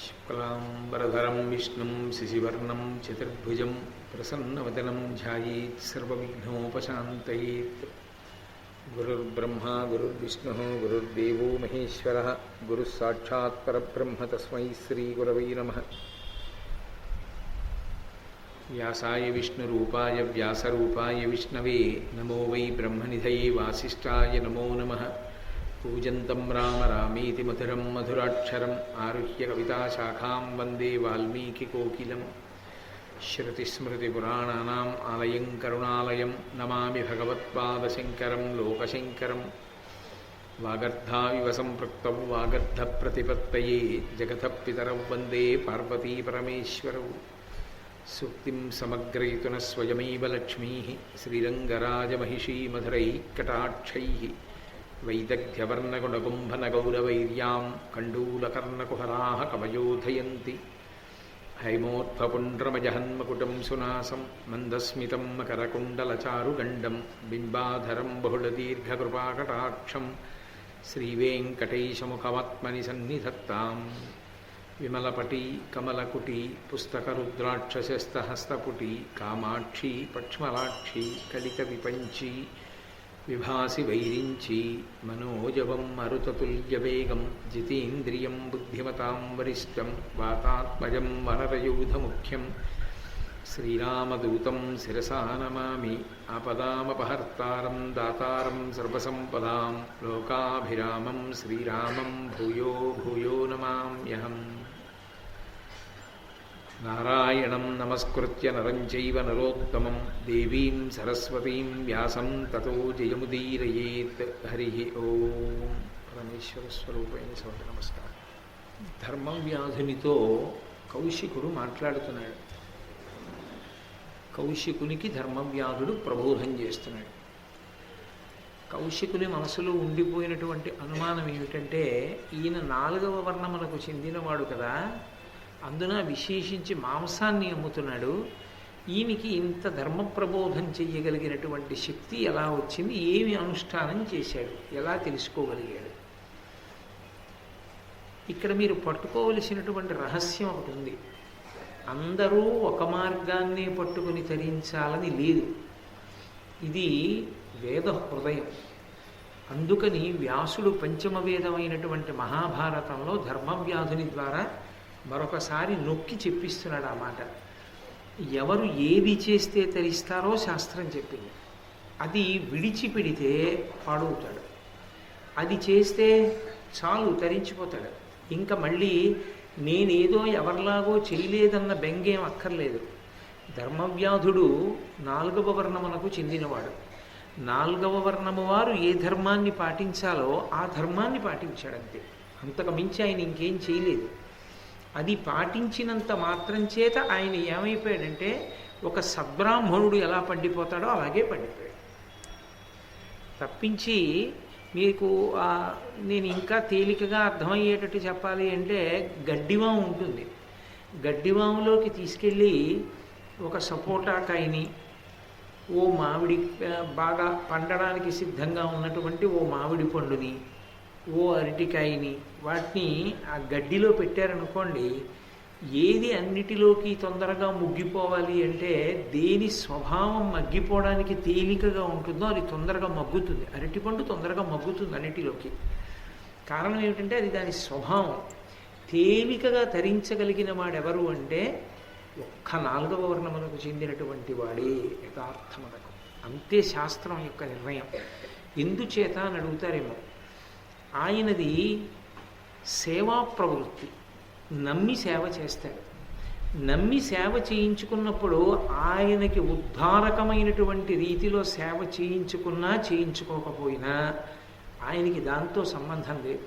शुक्लाम्बरधरं विष्णुं शशिवर्णं चतुर्भुजं प्रसन्नवदनं ध्यायेत् सर्वविघ्नोपशान्तयेत्। गुरुर्ब्रह्मा गुरुर्विष्णुः गुरुर्देवो महेश्वरः गुरुः साक्षात् परब्रह्म तस्मै श्रीगुरवे नमः। व्यासाय विष्णुरूपाय व्यासरूपाय विष्णवे नमो वै ब्रह्मनिधये वासिष्ठाय नमो नमः। पूजन्तं राम रामेति मधुरं मधुराक्षरम् आरुह्य कविताशाखां वन्दे वाल्मीकिकोकिलं। श्रुतिस्मृतिपुराणानाम् आलयं करुणालयं नमामि भगवत्पादशङ्करं लोकशङ्करं। वागर्धाविव सम्पृक्तौ वागर्धप्रतिपत्तये जगतः पितरौ वन्दे पार्वतीपरमेश्वरौ। सूक्तिं समग्रयितुनः स्वयमेव लक्ष्मीः श्रीरङ्गराजमहिषी मधुरैः कटाक्षैः। वैदग्ध्यवर्णगुणकुम्भनगौरवैर्यां कण्डूलकर्णकुहराः कवयोधयन्ति। हैमोत्फपुण्ड्रमजहन्मकुटं सुनासं मन्दस्मितं मकरकुण्डलचारुगण्डं बिम्बाधरं बहुलदीर्घकृपाकटाक्षं श्रीवेङ्कटेशमुखमात्मनि सन्निधत्ताम्। विमलपटी कमलकुटी पुस्तकरुद्राक्षसस्तहस्तपुटी कामाक्षी पक्ष्मलाक्षी कलितविपञ्ची विभासि वैरिञ्ची मनोजवं मरुततुल्यवेगं जितेन्द्रियं बुद्धिमतां वरिष्ठं वातात्मजं वनरयूथमुख्यं श्रीरामदूतं शिरसा नमामि। आपदामपहर्तारं दातारं सर्वसम्पदां लोकाभिरामं श्रीरामं भूयो भूयो नमाम्यहम्। नारायणं नमस्कृत्य नरं चैव नरोत्तमं देवीं सरस्वतीं व्यासं ततो जयमुदीरयेत्। हरिः ओम्। పరమేశ్వరస్వరూపైన సభకి నమస్కారం. ధర్మవ్యాధునితో కౌశికుడు మాట్లాడుతున్నాడు. కౌశికునికి ధర్మవ్యాధుడు ప్రబోధం చేస్తున్నాడు. కౌశికుని మనసులో ఉండిపోయినటువంటి అనుమానం ఏమిటంటే, ఈయన 4వ వర్ణములకు చెందినవాడు కదా, అందున విశేషించి మాంసాన్ని అమ్ముతున్నాడు. ఈయనకి ఇంత ధర్మ ప్రబోధం చెయ్యగలిగినటువంటి శక్తి ఎలా వచ్చింది, ఏమి అనుష్ఠానం చేశాడు, ఎలా తెలుసుకోగలిగాడు? ఇక్కడ మీరు పట్టుకోవలసినటువంటి రహస్యం ఒకటి ఉంది. అందరూ ఒక మార్గాన్నే పట్టుకుని తరించాలని లేదు. ఇది వేద హృదయం. అందుకని వ్యాసుడు పంచమ వేదమైనటువంటి మహాభారతంలో ధర్మవ్యాధుని ద్వారా మరొకసారి నొక్కి చెప్పిస్తున్నాడు ఆ మాట. ఎవరు ఏది చేస్తే తరిస్తారో శాస్త్రం చెప్పింది. అది విడిచిపెడితే పాడవుతాడు. అది చేస్తే చాలు తరించిపోతాడు. ఇంకా మళ్ళీ నేనేదో ఎవరిలాగో చేయలేదన్న బెంగేం అక్కర్లేదు. ధర్మవ్యాధుడు 4వ వర్ణమునకు చెందినవాడు. 4వ వర్ణము వారు ఏ ధర్మాన్ని పాటించాలో ఆ ధర్మాన్ని పాటించాడంతే. అంతకు మించి ఆయన ఇంకేం చేయలేదు. అది పాటించినంత మాత్రం చేత ఆయన ఏమైపోయాడంటే, ఒక సద్బ్రాహ్మణుడు ఎలా పండిపోతాడో అలాగే పండిపోయాడు. తప్పించి మీకు నేను ఇంకా తేలికగా అర్థమయ్యేటట్టు చెప్పాలి అంటే, గడ్డివాము ఉంటుంది. గడ్డివాములోకి తీసుకెళ్ళి ఒక సపోటాకాయని, ఓ మామిడి బాగా పండడానికి సిద్ధంగా ఉన్నటువంటి ఓ మామిడి పండుని, ఓ అరటికాయని, వాటిని ఆ గడ్డిలో పెట్టారనుకోండి, ఏది అన్నిటిలోకి తొందరగా ముగ్గిపోవాలి అంటే, దేని స్వభావం మగ్గిపోవడానికి తేలికగా ఉంటుందో అది తొందరగా మగ్గుతుంది. అరటిపండు తొందరగా మగ్గుతుంది అన్నిటిలోకి. కారణం ఏమిటంటే అది దాని స్వభావం. తేలికగా తరించగలిగిన వాడెవరు అంటే ఒక్క 4వ వర్ణములకు చెందినటువంటి వాడే యథార్థమునకు. అంతే శాస్త్రం యొక్క నిర్ణయం. ఎందుచేత అని అడుగుతారేమో. ఆయనది సేవా ప్రవృత్తి. నమ్మి సేవ చేస్తాడు. నమ్మి సేవ చేయించుకున్నప్పుడు ఆయనకి ఉద్ధారకమైనటువంటి రీతిలో సేవ చేయించుకున్నా చేయించుకోకపోయినా ఆయనకి దాంతో సంబంధం లేదు.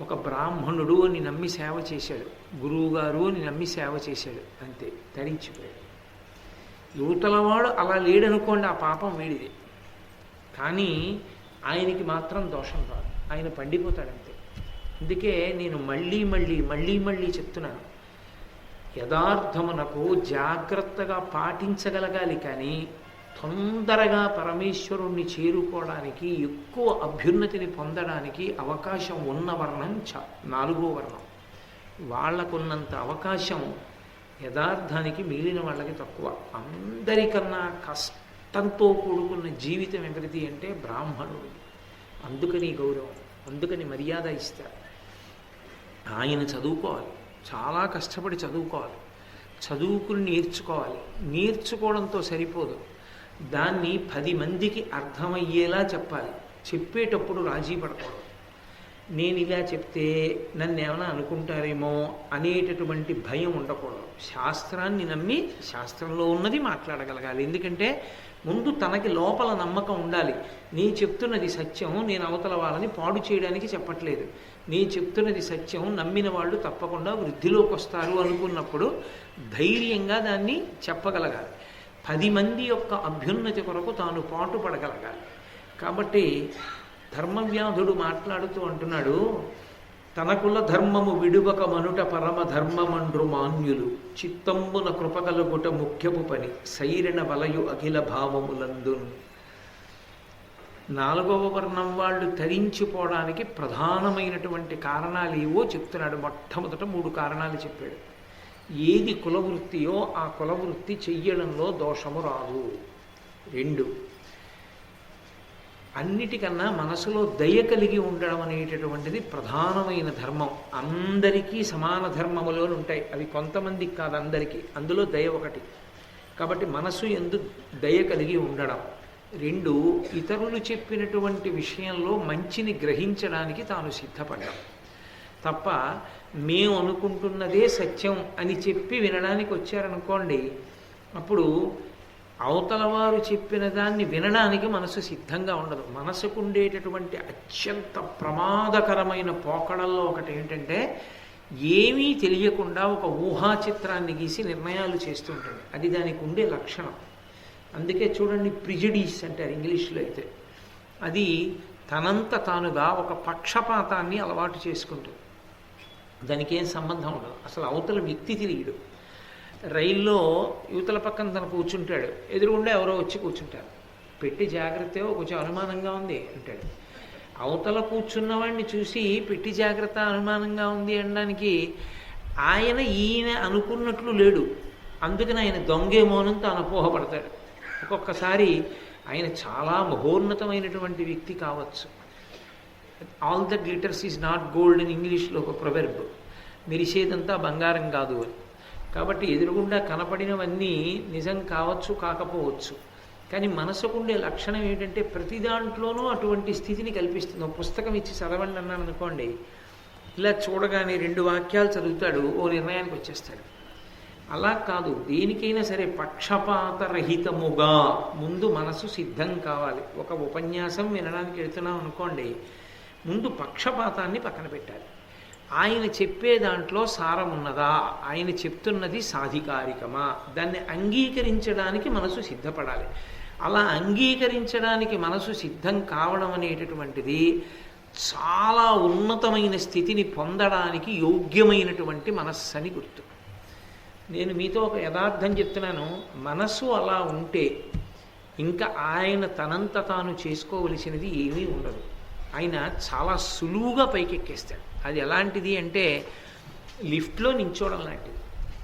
ఒక బ్రాహ్మణుడు అని నమ్మి సేవ చేశాడు, గురువుగారు అని నమ్మి సేవ చేశాడు, అంతే తరించిపోయాడు. యువతలవాడు అలా లేడనుకోండి, ఆ పాపం వీడిదే. కానీ ఆయనకి మాత్రం దోషం రాదు, ఆయన పండిపోతాడంతే. అందుకే నేను మళ్ళీ మళ్ళీ మళ్ళీ మళ్ళీ చెప్తున్నాను, యథార్థమునకు జాగ్రత్తగా పాటించగలగాలి. కానీ తొందరగా పరమేశ్వరుణ్ణి చేరుకోవడానికి, ఎక్కువ అభ్యున్నతిని పొందడానికి అవకాశం ఉన్న వర్ణం 4వ వర్ణం. వాళ్ళకున్నంత అవకాశం యథార్థానికి మిగిలిన వాళ్ళకి తక్కువ. అందరికన్నా కష్టంతో కూడుకున్న జీవితం ఎవరిది అంటే బ్రాహ్మణుడు. అందుకని గౌరవం, అందుకని మర్యాద ఇస్తారు. ఆయన చదువుకోవాలి, చాలా కష్టపడి చదువుకోవాలి, చదువుకుని నేర్చుకోవాలి. నేర్చుకోవడంతో సరిపోదు, దాన్ని 10 మందికి అర్థమయ్యేలా చెప్పాలి. చెప్పేటప్పుడు రాజీ పడకూడదు. నేను ఇలా చెప్తే నన్ను ఏమైనా అనుకుంటారేమో అనేటటువంటి భయం ఉండకూడదు. శాస్త్రాన్ని నమ్మి శాస్త్రంలో ఉన్నది మాట్లాడగలగాలి. ఎందుకంటే ముందు తనకి లోపల నమ్మకం ఉండాలి. నేను చెప్తున్నది సత్యం, నేను అవతల వాళ్ళని పాడు చేయడానికి చెప్పట్లేదు. నేను చెప్తున్నది సత్యం, నమ్మిన వాళ్ళు తప్పకుండా వృద్ధిలోకి వస్తారు అనుకున్నప్పుడు ధైర్యంగా దాన్ని చెప్పగలగాలి. 10 మంది యొక్క అభ్యున్నతి కొరకు తాను పాటుపడగలగాలి. కాబట్టి ధర్మవ్యాధుడు మాట్లాడుతూ అంటున్నాడు, తనకుల ధర్మము విడువక మనుట పరమ ధర్మమండ్రు మాన్యులు, చిత్తంబున కృపకలుగుట ముఖ్యపు పని, సైరణ వలయు అఖిల భావములందు. 4వ వర్ణం వాళ్ళు తరించిపోవడానికి ప్రధానమైనటువంటి కారణాలు ఏవో చెప్తున్నాడు. మొట్టమొదట 3 కారణాలు చెప్పాడు. ఏది కులవృత్తియో ఆ కులవృత్తి చెయ్యడంలో దోషము రాదు. 2, అన్నిటికన్నా మనసులో దయ కలిగి ఉండడం అనేటటువంటిది ప్రధానమైన ధర్మం. అందరికీ సమాన ధర్మములు ఉంటాయి, అవి కొంతమందికి కాదు, అందరికీ. అందులో దయ ఒకటి. కాబట్టి మనసు యందు దయ కలిగి ఉండడం. 2, ఇతరులు చెప్పినటువంటి విషయంలో మంచిని గ్రహించడానికి తాను సిద్ధపడ్డాం. తప్ప మేము అనుకుంటున్నదే సత్యం అని చెప్పి వినడానికి వచ్చారనుకోండి, అప్పుడు అవతల వారు చెప్పిన దాన్ని వినడానికి మనసు సిద్ధంగా ఉండదు. మనసుకు ఉండేటటువంటి అత్యంత ప్రమాదకరమైన పోకడల్లో ఒకటి ఏంటంటే, ఏమీ తెలియకుండా ఒక ఊహా చిత్రాన్ని గీసి నిర్ణయాలు చేస్తుంటుంది. అది దానికి ఉండే లక్షణం. అందుకే చూడండి, ప్రిజుడీస్ అంటారు ఇంగ్లీష్లో అయితే. అది తనంత తానుగా ఒక పక్షపాతాన్ని అలవాటు చేసుకుంటుంది. దానికి ఏం సంబంధం ఉండదు, అసలు అవతల వ్యక్తి తెలియడు. రైల్లో యువతల పక్కన తను కూర్చుంటాడు, ఎదురుగుండా ఎవరో వచ్చి కూర్చుంటారు. పెట్టి జాగ్రత్త, కొంచెం అనుమానంగా ఉంది అంటాడు. అవతల కూర్చున్నవాడిని చూసి పెట్టి జాగ్రత్త అనుమానంగా ఉంది అనడానికి ఆయన ఈయన అనుకున్నట్లు లేడు. అందుకని ఆయన దొంగేమోనని తాను అపోహపడతాడు. ఒక్కొక్కసారి ఆయన చాలా మహోన్నతమైనటువంటి వ్యక్తి కావచ్చు. All the glitters is not gold అని ఇంగ్లీష్లో ఒక ప్రొవెర్బ్. మెరిసేదంతా బంగారం కాదు అని. కాబట్టి ఎదురుగుండా కనపడినవన్నీ నిజం కావచ్చు, కాకపోవచ్చు. కానీ మనసుకుండే లక్షణం ఏంటంటే ప్రతి దాంట్లోనూ అటువంటి స్థితిని కల్పిస్తుంది. ఒక పుస్తకం ఇచ్చి చదవండి అన్నాను అనుకోండి, ఇలా చూడగానే 2 వాక్యాలు చదువుతాడు, ఓ నిర్ణయానికి వచ్చేస్తాడు. అలా కాదు, దేనికైనా సరే పక్షపాతరహితముగా ముందు మనసు సిద్ధం కావాలి. ఒక ఉపన్యాసం వినడానికి వెళ్తున్నాం అనుకోండి, ముందు పక్షపాతాన్ని పక్కన పెట్టాలి. ఆయన చెప్పే దాంట్లో సారం ఉన్నదా, ఆయన చెప్తున్నది సాధికారికమా, దాన్ని అంగీకరించడానికి మనసు సిద్ధపడాలి. అలా అంగీకరించడానికి మనసు సిద్ధం కావడం అనేటటువంటిది చాలా ఉన్నతమైన స్థితిని పొందడానికి యోగ్యమైనటువంటి మనస్సు అని గుర్తు. నేను మీతో ఒక యథార్థం చెప్తున్నాను, మనస్సు అలా ఉంటే ఇంకా ఆయన తనంత తాను చేసుకోవలసినది ఏమీ ఉండదు. ఆయన చాలా సులువుగా పైకెక్కేస్తాడు. అది ఎలాంటిది అంటే లిఫ్ట్లో నించోవడం లాంటిది.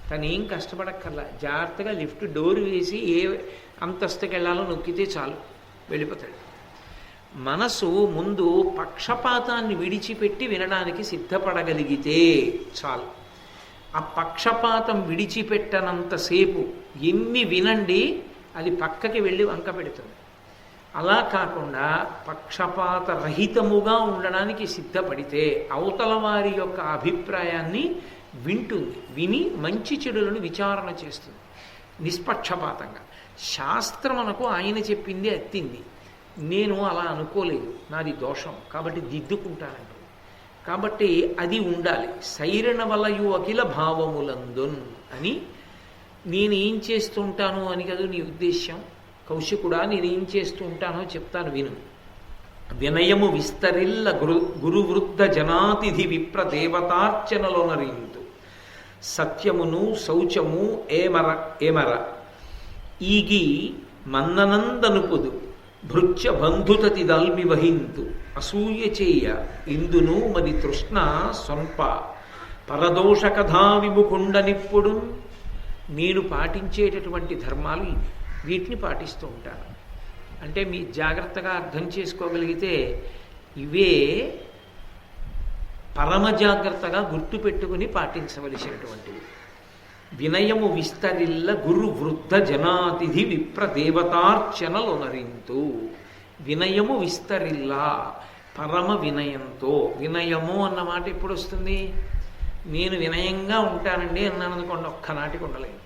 తను ఏం కష్టపడక్కర్లా, జాగ్రత్తగా లిఫ్ట్ డోర్ వేసి ఏ అంతస్తుకి వెళ్ళాలో నొక్కితే చాలు, వెళ్ళిపోతాడు. మనసు ముందు పక్షపాతాన్ని విడిచిపెట్టి వినడానికి సిద్ధపడగలిగితే చాలు. ఆ పక్షపాతం విడిచిపెట్టనంతసేపు ఎన్ని వినండి, అది పక్కకి వెళ్ళి వంక పెడుతుంది. అలా కాకుండా పక్షపాత రహితముగా ఉండడానికి సిద్ధపడితే అవతల వారి యొక్క అభిప్రాయాన్ని వింటుంది, విని మంచి చెడులను విచారణ చేస్తుంది నిష్పక్షపాతంగా. శాస్త్రమునకు ఆయన చెప్పింది ఎత్తింది, నేను అలా అనుకోలేదు, నాది దోషం, కాబట్టి దిద్దుకుంటానంట. కాబట్టి అది ఉండాలి. సైరణ వలయు అఖిల భావములందున్ అని. నేనేం చేస్తుంటాను అని కదా నీ ఉద్దేశ్యం, కౌశికుడా, నేనేం చేస్తూ ఉంటానో చెప్తాను విను. వినయము విస్తరిల్ల గురువృద్ధ జనాతిథి విప్ర దేవతార్చనలోనరింతు, సత్యమును శౌచము ఏమర ఈగి మన్ననందనుపుదు, భృత్య బంధుతతి దల్మి వహింతు, అసూయ చేయ ఇందును మరి తృష్ణ సొంప, పరదోష కథా విముకుండ నిప్పుడు. నేను పాటించేటటువంటి ధర్మాలు ఇవి, వీటిని పాటిస్తూ ఉంటాను. అంటే మీ జాగ్రత్తగా అర్థం చేసుకోగలిగితే ఇవే పరమ జాగ్రత్తగా గుర్తుపెట్టుకుని పాటించవలసినటువంటివి. వినయము విస్తరిల్ల గురు వృద్ధ జనాతిథి విప్రదేవతార్చనలొనరింతు. వినయము విస్తరిల్లా, పరమ వినయంతో. వినయము అన్న మాట ఎప్పుడు వస్తుంది? నేను వినయంగా ఉంటానండి అన్నాను అనుకోండి, ఒక్కనాటికి ఉండలేదు.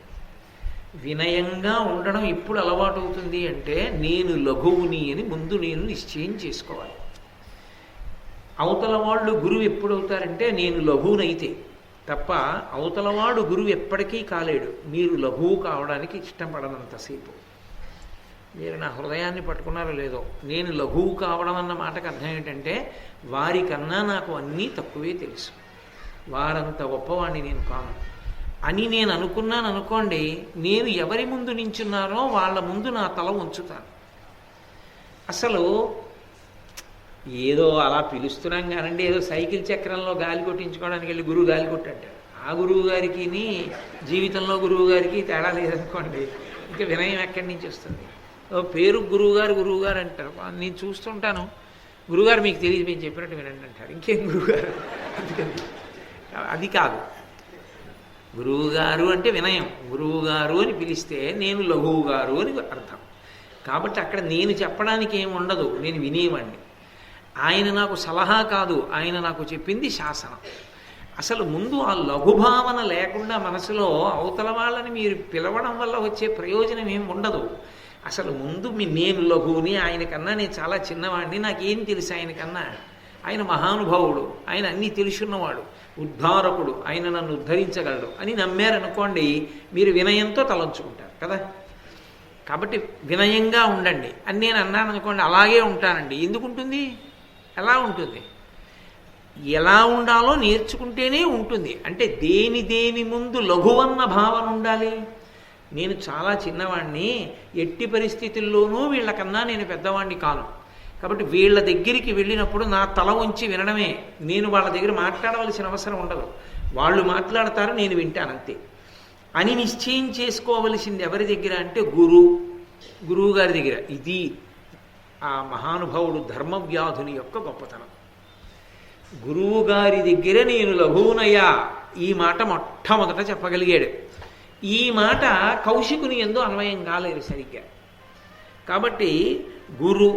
వినయంగా ఉండడం ఎప్పుడు అలవాటు అవుతుంది అంటే నేను లఘువుని అని ముందు నేను నిశ్చయం చేసుకోవాలి. అవతల వాళ్ళు గురువు ఎప్పుడవుతారంటే నేను లఘువునైతే తప్ప, అవతలవాడు గురువు ఎప్పటికీ కాలేడు మీరు లఘువు కావడానికి ఇష్టపడనంతసేపు. మీరు నా హృదయాన్ని పట్టుకున్నారో లేదో, నేను లఘువు కావడం అన్న మాటకు అర్థం ఏంటంటే వారికన్నా నాకు అన్నీ తక్కువే తెలుసు, వారంత గొప్పవాణ్ణి నేను కాను అని నేను అనుకున్నాను అనుకోండి, నేను ఎవరి ముందు నించున్నారో వాళ్ళ ముందు నా తల ఉంచుతాను. అసలు ఏదో అలా పిలుస్తున్నాం కానండి, ఏదో సైకిల్ చక్రంలో గాలి కొట్టించుకోవడానికి వెళ్ళి గురువు గాలి కొట్టంటారు. ఆ గురువు గారికి జీవితంలో గురువు గారికి తేడా లేదనుకోండి, ఇంకా వినయం ఎక్కడి నుంచి వస్తుంది? పేరు గురువుగారు అంటారు. నేను చూస్తుంటాను, గురువుగారు మీకు తెలియదు, మేము చెప్పినట్టు వినండి అంటారు. ఇంకేం గురువుగారు? అది కాదు. గురువుగారు అంటే వినయం. గురువుగారు అని పిలిస్తే నేను లఘువు గారు అని అర్థం. కాబట్టి అక్కడ నేను చెప్పడానికి ఏమి ఉండదు, నేను వినేవాడిని. ఆయన నాకు సలహా కాదు, ఆయన నాకు చెప్పింది శాసనం. అసలు ముందు ఆ లఘుభావన లేకుండా మనసులో అవతల వాళ్ళని మీరు పిలవడం వల్ల వచ్చే ప్రయోజనం ఏమి ఉండదు. అసలు ముందు నేను లఘువుని, ఆయనకన్నా నేను చాలా చిన్నవాడిని, నాకేం తెలుసు ఆయనకన్నా, ఆయన మహానుభావుడు, ఆయన అన్నీ తెలుసున్నవాడు, ఉద్ధారకుడు, ఆయన నన్ను ఉద్ధరించగలడు అని నమ్మారనుకోండి, మీరు వినయంతో తలంచుకుంటారు కదా. కాబట్టి వినయంగా ఉండండి అని నేను అన్నాను అనుకోండి, అలాగే ఉంటానండి. ఎందుకుంటుంది? ఎలా ఉంటుంది? ఎలా ఉండాలో నేర్చుకుంటేనే ఉంటుంది. అంటే దేని ముందు లఘువన్న భావన ఉండాలి. నేను చాలా చిన్నవాణ్ణి, ఎట్టి పరిస్థితుల్లోనూ వీళ్ళకన్నా నేను పెద్దవాణ్ణి కాను, కాబట్టి వీళ్ళ దగ్గరికి వెళ్ళినప్పుడు నా తల ఉంచి వినడమే. నేను వాళ్ళ దగ్గర మాట్లాడవలసిన అవసరం ఉండదు, వాళ్ళు మాట్లాడతారు, నేను వింటాను అంతే అని నిశ్చయం చేసుకోవలసింది ఎవరి దగ్గర అంటే గురువు గారి దగ్గర. ఇది ఆ మహానుభావుడు ధర్మవ్యాధుని యొక్క గొప్పతనం. గురువు గారి దగ్గర నేను లఘువునయ్యా, ఈ మాట మొట్టమొదట చెప్పగలిగాడు. ఈ మాట కౌశికుని యందు అన్వయం కాలేదు సరిగ్గా. కాబట్టి గురు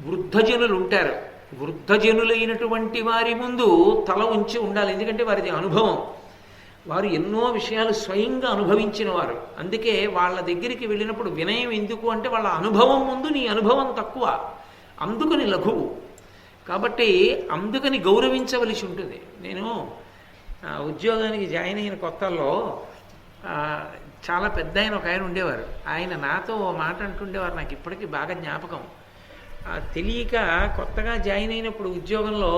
వృద్ధజనులు ఉంటారు. వృద్ధజనులైనటువంటి వారి ముందు తల ఉంచి ఉండాలి. ఎందుకంటే వారిది అనుభవం, వారు ఎన్నో విషయాలు స్వయంగా అనుభవించిన వారు. అందుకే వాళ్ళ దగ్గరికి వెళ్ళినప్పుడు వినయం ఎందుకు అంటే వాళ్ళ అనుభవం ముందు నీ అనుభవం తక్కువ, అందుకని లఘువు. కాబట్టి అందుకని గౌరవించవలసి ఉంటుంది. నేను ఉద్యోగానికి జాయిన్ అయిన కొత్తల్లో చాలా పెద్ద ఒక ఆయన ఉండేవారు. ఆయన నాతో ఓ మాట అంటుండేవారు, నాకు ఇప్పటికీ బాగా జ్ఞాపకం. తెలియక కొత్తగా జాయిన్ అయినప్పుడు ఉద్యోగంలో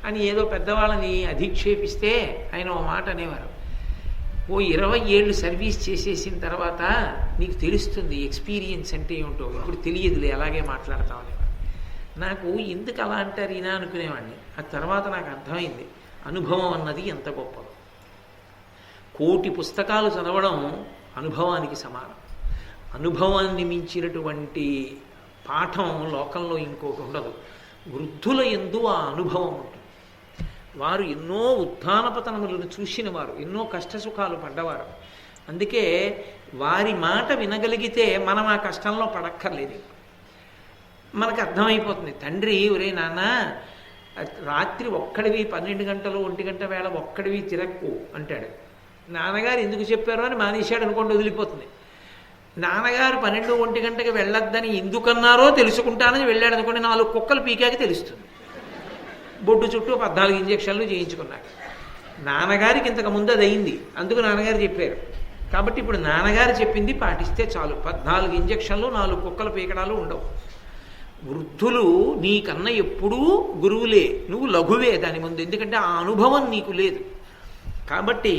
అని ఏదో పెద్దవాళ్ళని అధిక్షేపిస్తే ఆయన ఓ మాట అనేవారు, ఓ 20 ఏళ్ళు సర్వీస్ చేసేసిన తర్వాత నీకు తెలుస్తుంది ఎక్స్పీరియన్స్ అంటే ఏమిటో, ఇప్పుడు తెలియదులే అలాగే మాట్లాడతాం అనేవారు. నాకు ఎందుకు అలా అంటారు ఈయన అనుకునేవాడిని. ఆ తర్వాత నాకు అర్థమైంది అనుభవం అన్నది ఎంత గొప్పదో. 1,000 పుస్తకాలు చదవడం అనుభవానికి సమానం. అనుభవాన్ని మించినటువంటి పాఠం లోకంలో ఇంకోటి ఉండదు. వృద్ధుల యందు ఆ అనుభవం ఉంటుంది. వారు ఎన్నో ఉత్థానపతనములను చూసిన వారు, ఎన్నో కష్టసుఖాలు పడ్డవారు. అందుకే వారి మాట వినగలిగితే మనం ఆ కష్టంలో పడక్కర్లేదు. మనకు అర్థమైపోతుంది. తండ్రి ఒరే నాన్న రాత్రి ఒక్కడివి 12 గంటలు 1 గంట వేళ ఒక్కడివి తిరక్కు అంటాడు. నాన్నగారు ఎందుకు చెప్పారో అని మానేశాడు అనుకోండి, వదిలిపోతుంది. నాన్నగారు 12, 1 గంటకి వెళ్ళొద్దని ఎందుకన్నారో తెలుసుకుంటానని వెళ్ళాడు అనుకోండి, 4 కుక్కలు పీకాకి తెలుస్తుంది. బొడ్డు చుట్టూ 14 ఇంజక్షన్లు చేయించుకున్నాక నాన్నగారికి ఇంతకు ముందు అది అయింది, అందుకు నాన్నగారు చెప్పారు. కాబట్టి ఇప్పుడు నాన్నగారు చెప్పింది పాటిస్తే చాలు. 14 ఇంజక్షన్లు 4 కుక్కలు పీకడాలు ఉండవు. వృద్ధులు నీకన్నా ఎప్పుడూ గురువులే, నువ్వు లఘువే దాని ముందు, ఎందుకంటే ఆ అనుభవం నీకు లేదు. కాబట్టి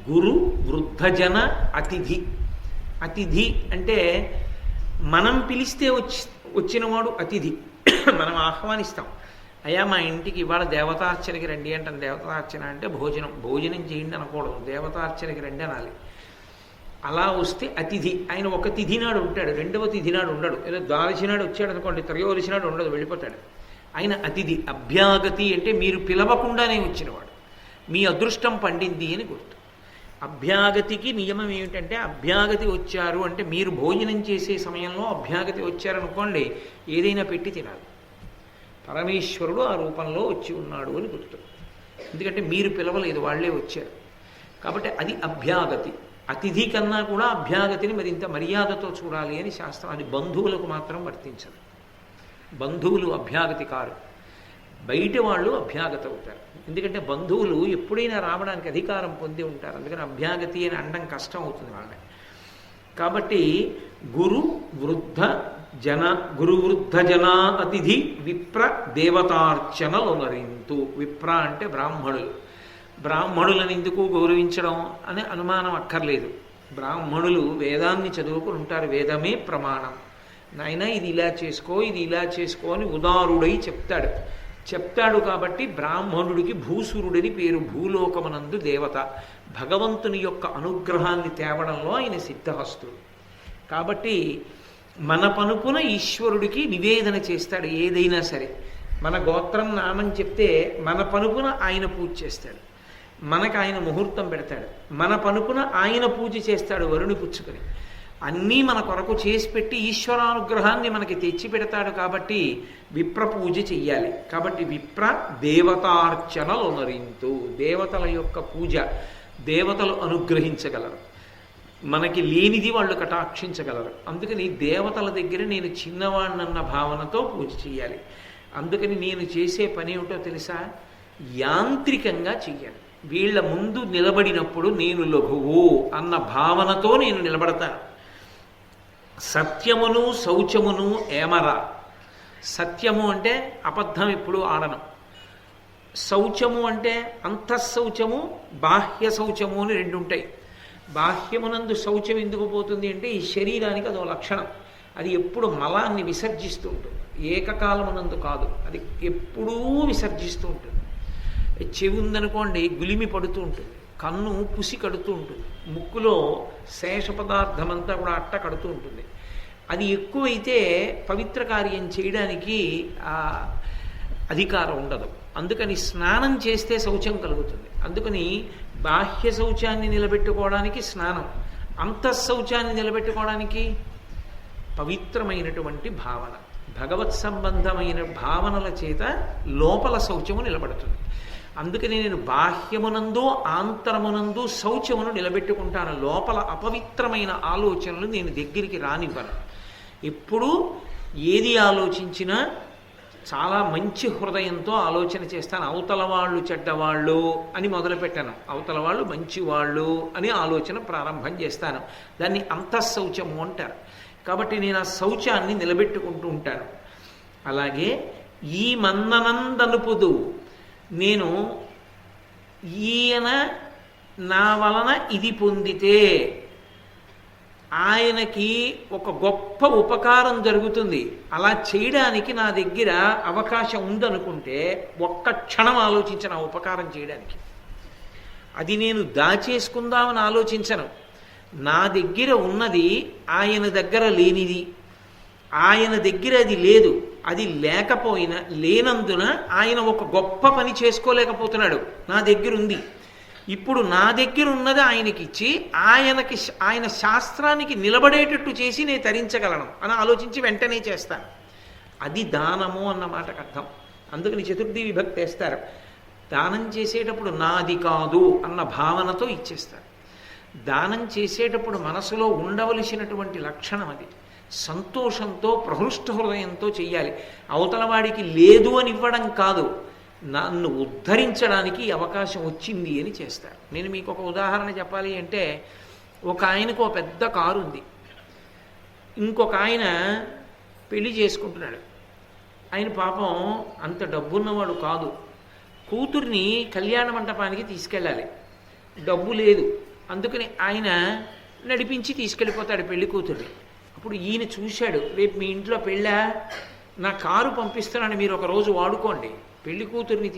గురు వృద్ధజన అతిథి. అతిథి అంటే మనం పిలిస్తే వచ్చినవాడు అతిథి, మనం ఆహ్వానిస్తాం. అయ్యా మా ఇంటికి ఇవాళ దేవతార్చనకి రండి అంటాను. దేవతార్చన అంటే భోజనం చేయండి అనకూడదు, దేవతార్చనకి రండి అనాలి. అలా వస్తే అతిథి. ఆయన ఒక తిథి నాడు ఉంటాడు, రెండవ తిథి నాడు ఉండడు. ఏదో ద్వాదశి నాడు వచ్చాడు అనుకోండి, త్రయోదశి నాడు ఉండదు, వెళ్ళిపోతాడు. ఆయన అతిథి. అభ్యాగతి అంటే మీరు పిలవకుండానే వచ్చినవాడు, మీ అదృష్టం పండింది అని గుర్తు. అభ్యాగతికి నియమం ఏమిటంటే, అభ్యాగతి వచ్చారు అంటే మీరు భోజనం చేసే సమయంలో అభ్యాగతి వచ్చారనుకోండి, ఏదైనా పెట్టి తినాలి. పరమేశ్వరుడు ఆ రూపంలో వచ్చి ఉన్నాడు అని గుర్తు. ఎందుకంటే మీరు పిలవలేదు, వాళ్ళే వచ్చారు. కాబట్టి అది అభ్యాగతి. అతిథి కన్నా కూడా అభ్యాగతిని మరింత మర్యాదతో చూడాలి అని శాస్త్రం. అది బంధువులకు మాత్రం వర్తించదు. బంధువులు అభ్యాగతి కారు, బయట వాళ్ళు అభ్యాగత అవుతారు. ఎందుకంటే బంధువులు ఎప్పుడైనా రావడానికి అధికారం పొంది ఉంటారు. అందుకని అభ్యాగతి అని అనడం కష్టం అవుతుంది వాళ్ళని. కాబట్టి గురు వృద్ధ జనా అతిథి విప్ర దేవతార్చనలొనరింతు. విప్ర అంటే బ్రాహ్మణులు. బ్రాహ్మణులను ఎందుకు గౌరవించడం అనే అనుమానం అక్కర్లేదు. బ్రాహ్మణులు వేదాన్ని చదువుకుని ఉంటారు, వేదమే ప్రమాణం. నాయన ఇది ఇలా చేసుకో, ఇది ఇలా చేసుకో అని ఉదారుడై చెప్తాడు. కాబట్టి బ్రాహ్మణుడికి భూసురుడని పేరు. భూలోకమనందు దేవత. భగవంతుని యొక్క అనుగ్రహాన్ని తేవడంలో ఆయన సిద్ధహస్తుడు. కాబట్టి మన పనుపున ఈశ్వరుడికి నివేదన చేస్తాడు ఏదైనా సరే. మన గోత్రం నామం చెప్తే మన పనుపున ఆయన పూజ చేస్తాడు, మనకు ఆయన ముహూర్తం పెడతాడు, మన పనుపున ఆయన పూజ చేస్తాడు వరుణి పుచ్చుకొని. అన్నీ మన కొరకు చేసి పెట్టి ఈశ్వరానుగ్రహాన్ని మనకి తెచ్చి పెడతాడు. కాబట్టి విప్ర పూజ చెయ్యాలి. కాబట్టి విప్ర దేవతార్చనలొనరింతు. దేవతల యొక్క పూజ, దేవతలు అనుగ్రహించగలరు, మనకి లేనిది వాళ్ళు కటాక్షించగలరు. అందుకని దేవతల దగ్గర నేను చిన్నవాణ్ణన్న భావనతో పూజ చేయాలి. అందుకని నేను చేసే పని ఏమిటో తెలుసా? యాంత్రికంగా చెయ్యాలి. వీళ్ళ ముందు నిలబడినప్పుడు నేను లఘువు అన్న భావనతో నేను నిలబడతాను. సత్యమును శౌచమును ఏమరా. సత్యము అంటే అబద్ధం ఎప్పుడు ఆడను. శౌచము అంటే అంతఃశౌచము, బాహ్య శౌచము అని రెండు ఉంటాయి. బాహ్యమునందు శౌచం ఎందుకు పోతుంది అంటే ఈ శరీరానికి అదో లక్షణం. అది ఎప్పుడు మలాన్ని విసర్జిస్తూ ఉంటుంది, ఏకకాలమునందు కాదు, అది ఎప్పుడూ విసర్జిస్తూ ఉంటుంది. చెవి ఉందనుకోండి, గులిమి పడుతూ ఉంటుంది, కన్ను పుసి కడుతూ ఉంటుంది, ముక్కులో శేష పదార్థమంతా కూడా అట్ట కడుతూ ఉంటుంది. అది ఎక్కువైతే పవిత్ర కార్యం చేయడానికి అధికారం ఉండదు. అందుకని స్నానం చేస్తే శౌచం కలుగుతుంది. అందుకని బాహ్య శౌచాన్ని నిలబెట్టుకోవడానికి స్నానం, అంతఃశౌచాన్ని నిలబెట్టుకోవడానికి పవిత్రమైనటువంటి భావన, భగవత్ సంబంధమైన భావనల చేత లోపల శౌచము నిలబడుతుంది. అందుకని నేను బాహ్యమునందు ఆంతరమునందు శౌచమును నిలబెట్టుకుంటాను. లోపల అపవిత్రమైన ఆలోచనలు నేను దగ్గరికి రానివ్వను. ఎప్పుడూ ఏది ఆలోచించినా చాలా మంచి హృదయంతో ఆలోచన చేస్తాను. అవతల వాళ్ళు చెడ్డవాళ్ళు అని మొదలుపెట్టాను, అవతల వాళ్ళు మంచివాళ్ళు అని ఆలోచన ప్రారంభం చేస్తాను. దాన్ని అంతఃశౌచము అంటారు. కాబట్టి నేను ఆ శౌచాన్ని నిలబెట్టుకుంటూ ఉంటాను. అలాగే ఈ మన్ననందనుపుదు, నేను ఈయన నా వలన ఇది పొందితే ఆయనకి ఒక గొప్ప ఉపకారం జరుగుతుంది, అలా చేయడానికి నా దగ్గర అవకాశం ఉందనుకుంటే ఒక్క క్షణం ఆలోచించను ఆ ఉపకారం చేయడానికి. అది నేను దాచేసుకుందామని ఆలోచించను. నా దగ్గర ఉన్నది ఆయన దగ్గర లేనిది, ఆయన దగ్గర అది లేదు. అది లేకపోయినా లేనందున ఆయన ఒక గొప్ప పని చేసుకోలేకపోతున్నాడు. నా దగ్గర ఉంది, ఇప్పుడు నా దగ్గర ఉన్నది ఆయనకిచ్చి ఆయన శాస్త్రానికి నిలబడేటట్టు చేసి నేను తరించగలను అని ఆలోచించి వెంటనే చేస్తాను. అది దానము అన్న మాటకు అర్థం. అందుకని చతుర్థి విభక్తి వేస్తారు. దానం చేసేటప్పుడు నాది కాదు అన్న భావనతో ఇచ్చేస్తారు. దానం చేసేటప్పుడు మనసులో ఉండవలసినటువంటి లక్షణం అది. సంతోషంతో ప్రహృష్ట హృదయంతో చెయ్యాలి. అవతల వాడికి లేదు అని ఇవ్వడం కాదు, నన్ను ఉద్ధరించడానికి అవకాశం వచ్చింది అని చేస్తారు. నేను మీకు ఒక ఉదాహరణ చెప్పాలి అంటే, ఒక ఆయనకు ఒక పెద్ద కారు ఉంది, ఇంకొక ఆయన పెళ్లి చేసుకుంటున్నాడు. ఆయన పాపం అంత డబ్బున్నవాడు కాదు. కూతుర్ని కళ్యాణ మంటపానికి తీసుకెళ్ళాలి, డబ్బు లేదు. అందుకని ఆయన నడిపించి తీసుకెళ్ళిపోతాడు పెళ్లి కూతుర్ని. అప్పుడు ఈయన చూశాడు, రేపు మీ ఇంట్లో పెళ్ళా, నా కారు పంపిస్తున్నాను, మీరు ఒక రోజు వాడుకోండి. పెళ్లి కూతుర్ని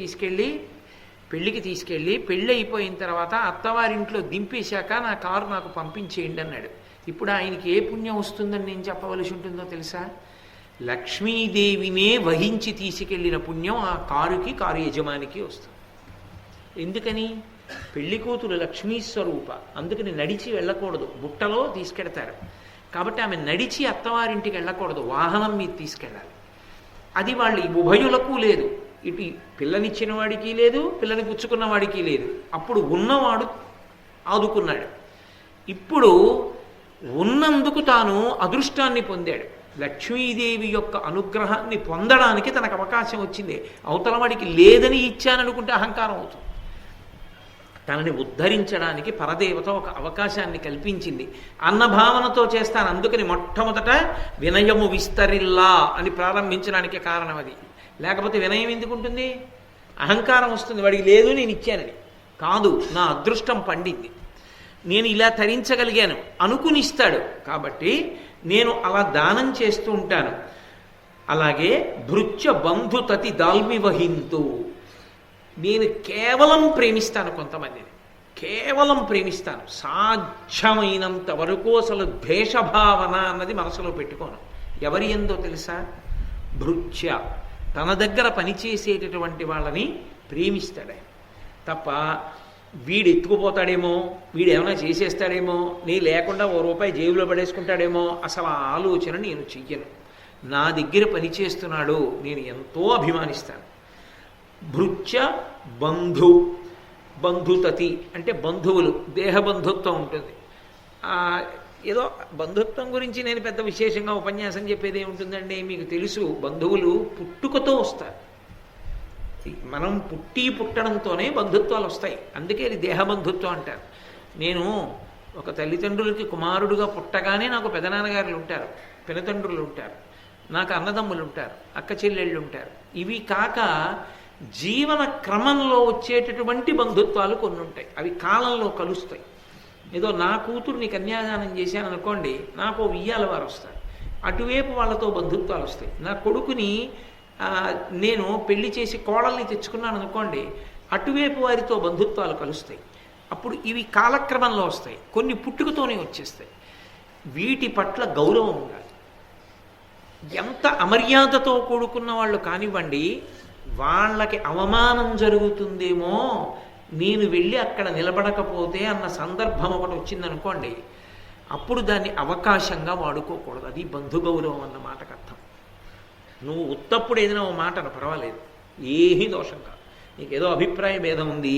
పెళ్ళికి తీసుకెళ్ళి పెళ్ళి అయిపోయిన తర్వాత అత్తవారింట్లో దింపేశాక నా కారు నాకు పంపించేయండి అన్నాడు. ఇప్పుడు ఆయనకి ఏ పుణ్యం వస్తుందని నేను చెప్పవలసి ఉంటుందో తెలుసా? లక్ష్మీదేవినే వహించి తీసుకెళ్ళిన పుణ్యం ఆ కారు యజమానికి వస్తుంది. ఎందుకని? పెళ్లి కూతురు లక్ష్మీ స్వరూప, అందుకని నడిచి వెళ్ళకూడదు, బుట్టలో తీసుకెడతారు. కాబట్టి ఆమె నడిచి అత్తవారింటికి వెళ్ళకూడదు, వాహనం మీద తీసుకెళ్ళాలి. అది వాళ్ళు ఉభయులకు లేదు, ఇటు పిల్లనిచ్చిన వాడికి లేదు, పిల్లని పుచ్చుకున్న వాడికి లేదు. అప్పుడు ఉన్నవాడు ఆదుకున్నాడు. ఇప్పుడు ఉన్నందుకు తాను అదృష్టాన్ని పొందాడు. లక్ష్మీదేవి యొక్క అనుగ్రహాన్ని పొందడానికి తనకు అవకాశం వచ్చింది. అవతల వాడికి లేదని ఇచ్చాననుకుంటే అహంకారం అవుతుంది. తనని ఉద్ధరించడానికి పరదేవత ఒక అవకాశాన్ని కల్పించింది. అన్నభావనతో చేస్తాను, అందుకని మొట్టమొదట వినయము విస్తరిల్లా అని ప్రారంభించడానికి కారణం అది. లేకపోతే వినయం ఎందుకు ఉంటుంది? అహంకారం వస్తుంది, వాడికి లేదు నేను ఇచ్చానని. కాదు, నా అదృష్టం పండింది, నేను ఇలా తరించగలిగాను అనుకునిస్తాడు. కాబట్టి నేను అలా దానం చేస్తూ ఉంటాను. అలాగే భృత్య బంధుతతి దాల్మి వహింతు, నేను కేవలం ప్రేమిస్తాను కొంతమందిని, కేవలం ప్రేమిస్తాను. సాధ్యమైనంత వరకు అసలు ద్వేషభావన అన్నది మనసులో పెట్టుకోను. ఎవరి ఎందో తెలుసా? భృత్య, తన దగ్గర పనిచేసేటటువంటి వాళ్ళని ప్రేమిస్తాడే తప్ప వీడు ఎత్తుకుపోతాడేమో, వీడు ఏమైనా చేసేస్తాడేమో, నీ లేకుండా ₹1 జేబులో పడేసుకుంటాడేమో, అసలు ఆ ఆలోచన నేను చెయ్యను. నా దగ్గర పనిచేస్తున్నాడు, నేను ఎంతో అభిమానిస్తాను. భృత్య బంధుతతి అంటే బంధువులు, దేహబంధుత్వం ఉంటుంది. ఏదో బంధుత్వం గురించి నేను పెద్ద విశేషంగా ఉపన్యాసం చెప్పేది ఏముంటుందండి? మీకు తెలుసు, బంధువులు పుట్టుకతో వస్తారు. మనం పుట్టడంతోనే బంధుత్వాలు వస్తాయి. అందుకే ఇది దేహబంధుత్వం అంటారు. నేను ఒక తల్లిదండ్రులకి కుమారుడుగా పుట్టగానే నాకు పెదనాన్నగారులు ఉంటారు, పినతండ్రులు ఉంటారు, నాకు అన్నదమ్ములు ఉంటారు, అక్క చెల్లెళ్ళు ఉంటారు. ఇవి కాక జీవన క్రమంలో వచ్చేటటువంటి బంధుత్వాలు కొన్ని ఉంటాయి. అవి కాలంలో కలుస్తాయి. ఏదో నా కూతుర్ని కన్యాదానం చేశాను అనుకోండి, నాకు ఉయ్యాల వారు వస్తారు, అటువైపు వాళ్ళతో బంధుత్వాలు వస్తాయి. నా కొడుకుని నేను పెళ్లి చేసి కోడల్ని తెచ్చుకున్నాను అనుకోండి, అటువైపు వారితో బంధుత్వాలు కలుస్తాయి. అప్పుడు ఇవి కాలక్రమంలో వస్తాయి, కొన్ని పుట్టుకతోనే వచ్చేస్తాయి. వీటి పట్ల గౌరవం ఉండాలి. ఎంత అమర్యాదతో కూడుకున్న వాళ్ళు కానివ్వండి, వాళ్ళకి అవమానం జరుగుతుందేమో నేను వెళ్ళి అక్కడ నిలబడకపోతే అన్న సందర్భం ఒకటి వచ్చిందనుకోండి, అప్పుడు దాన్ని అవకాశంగా వాడుకోకూడదు. అది బంధుగౌరవం అన్న మాటకు అర్థం. నువ్వు ఉత్తప్పుడు ఏదైనా ఓ మాట పర్వాలేదు, ఏమీ దోషం కాదు, నీకేదో అభిప్రాయ భేదం ఉంది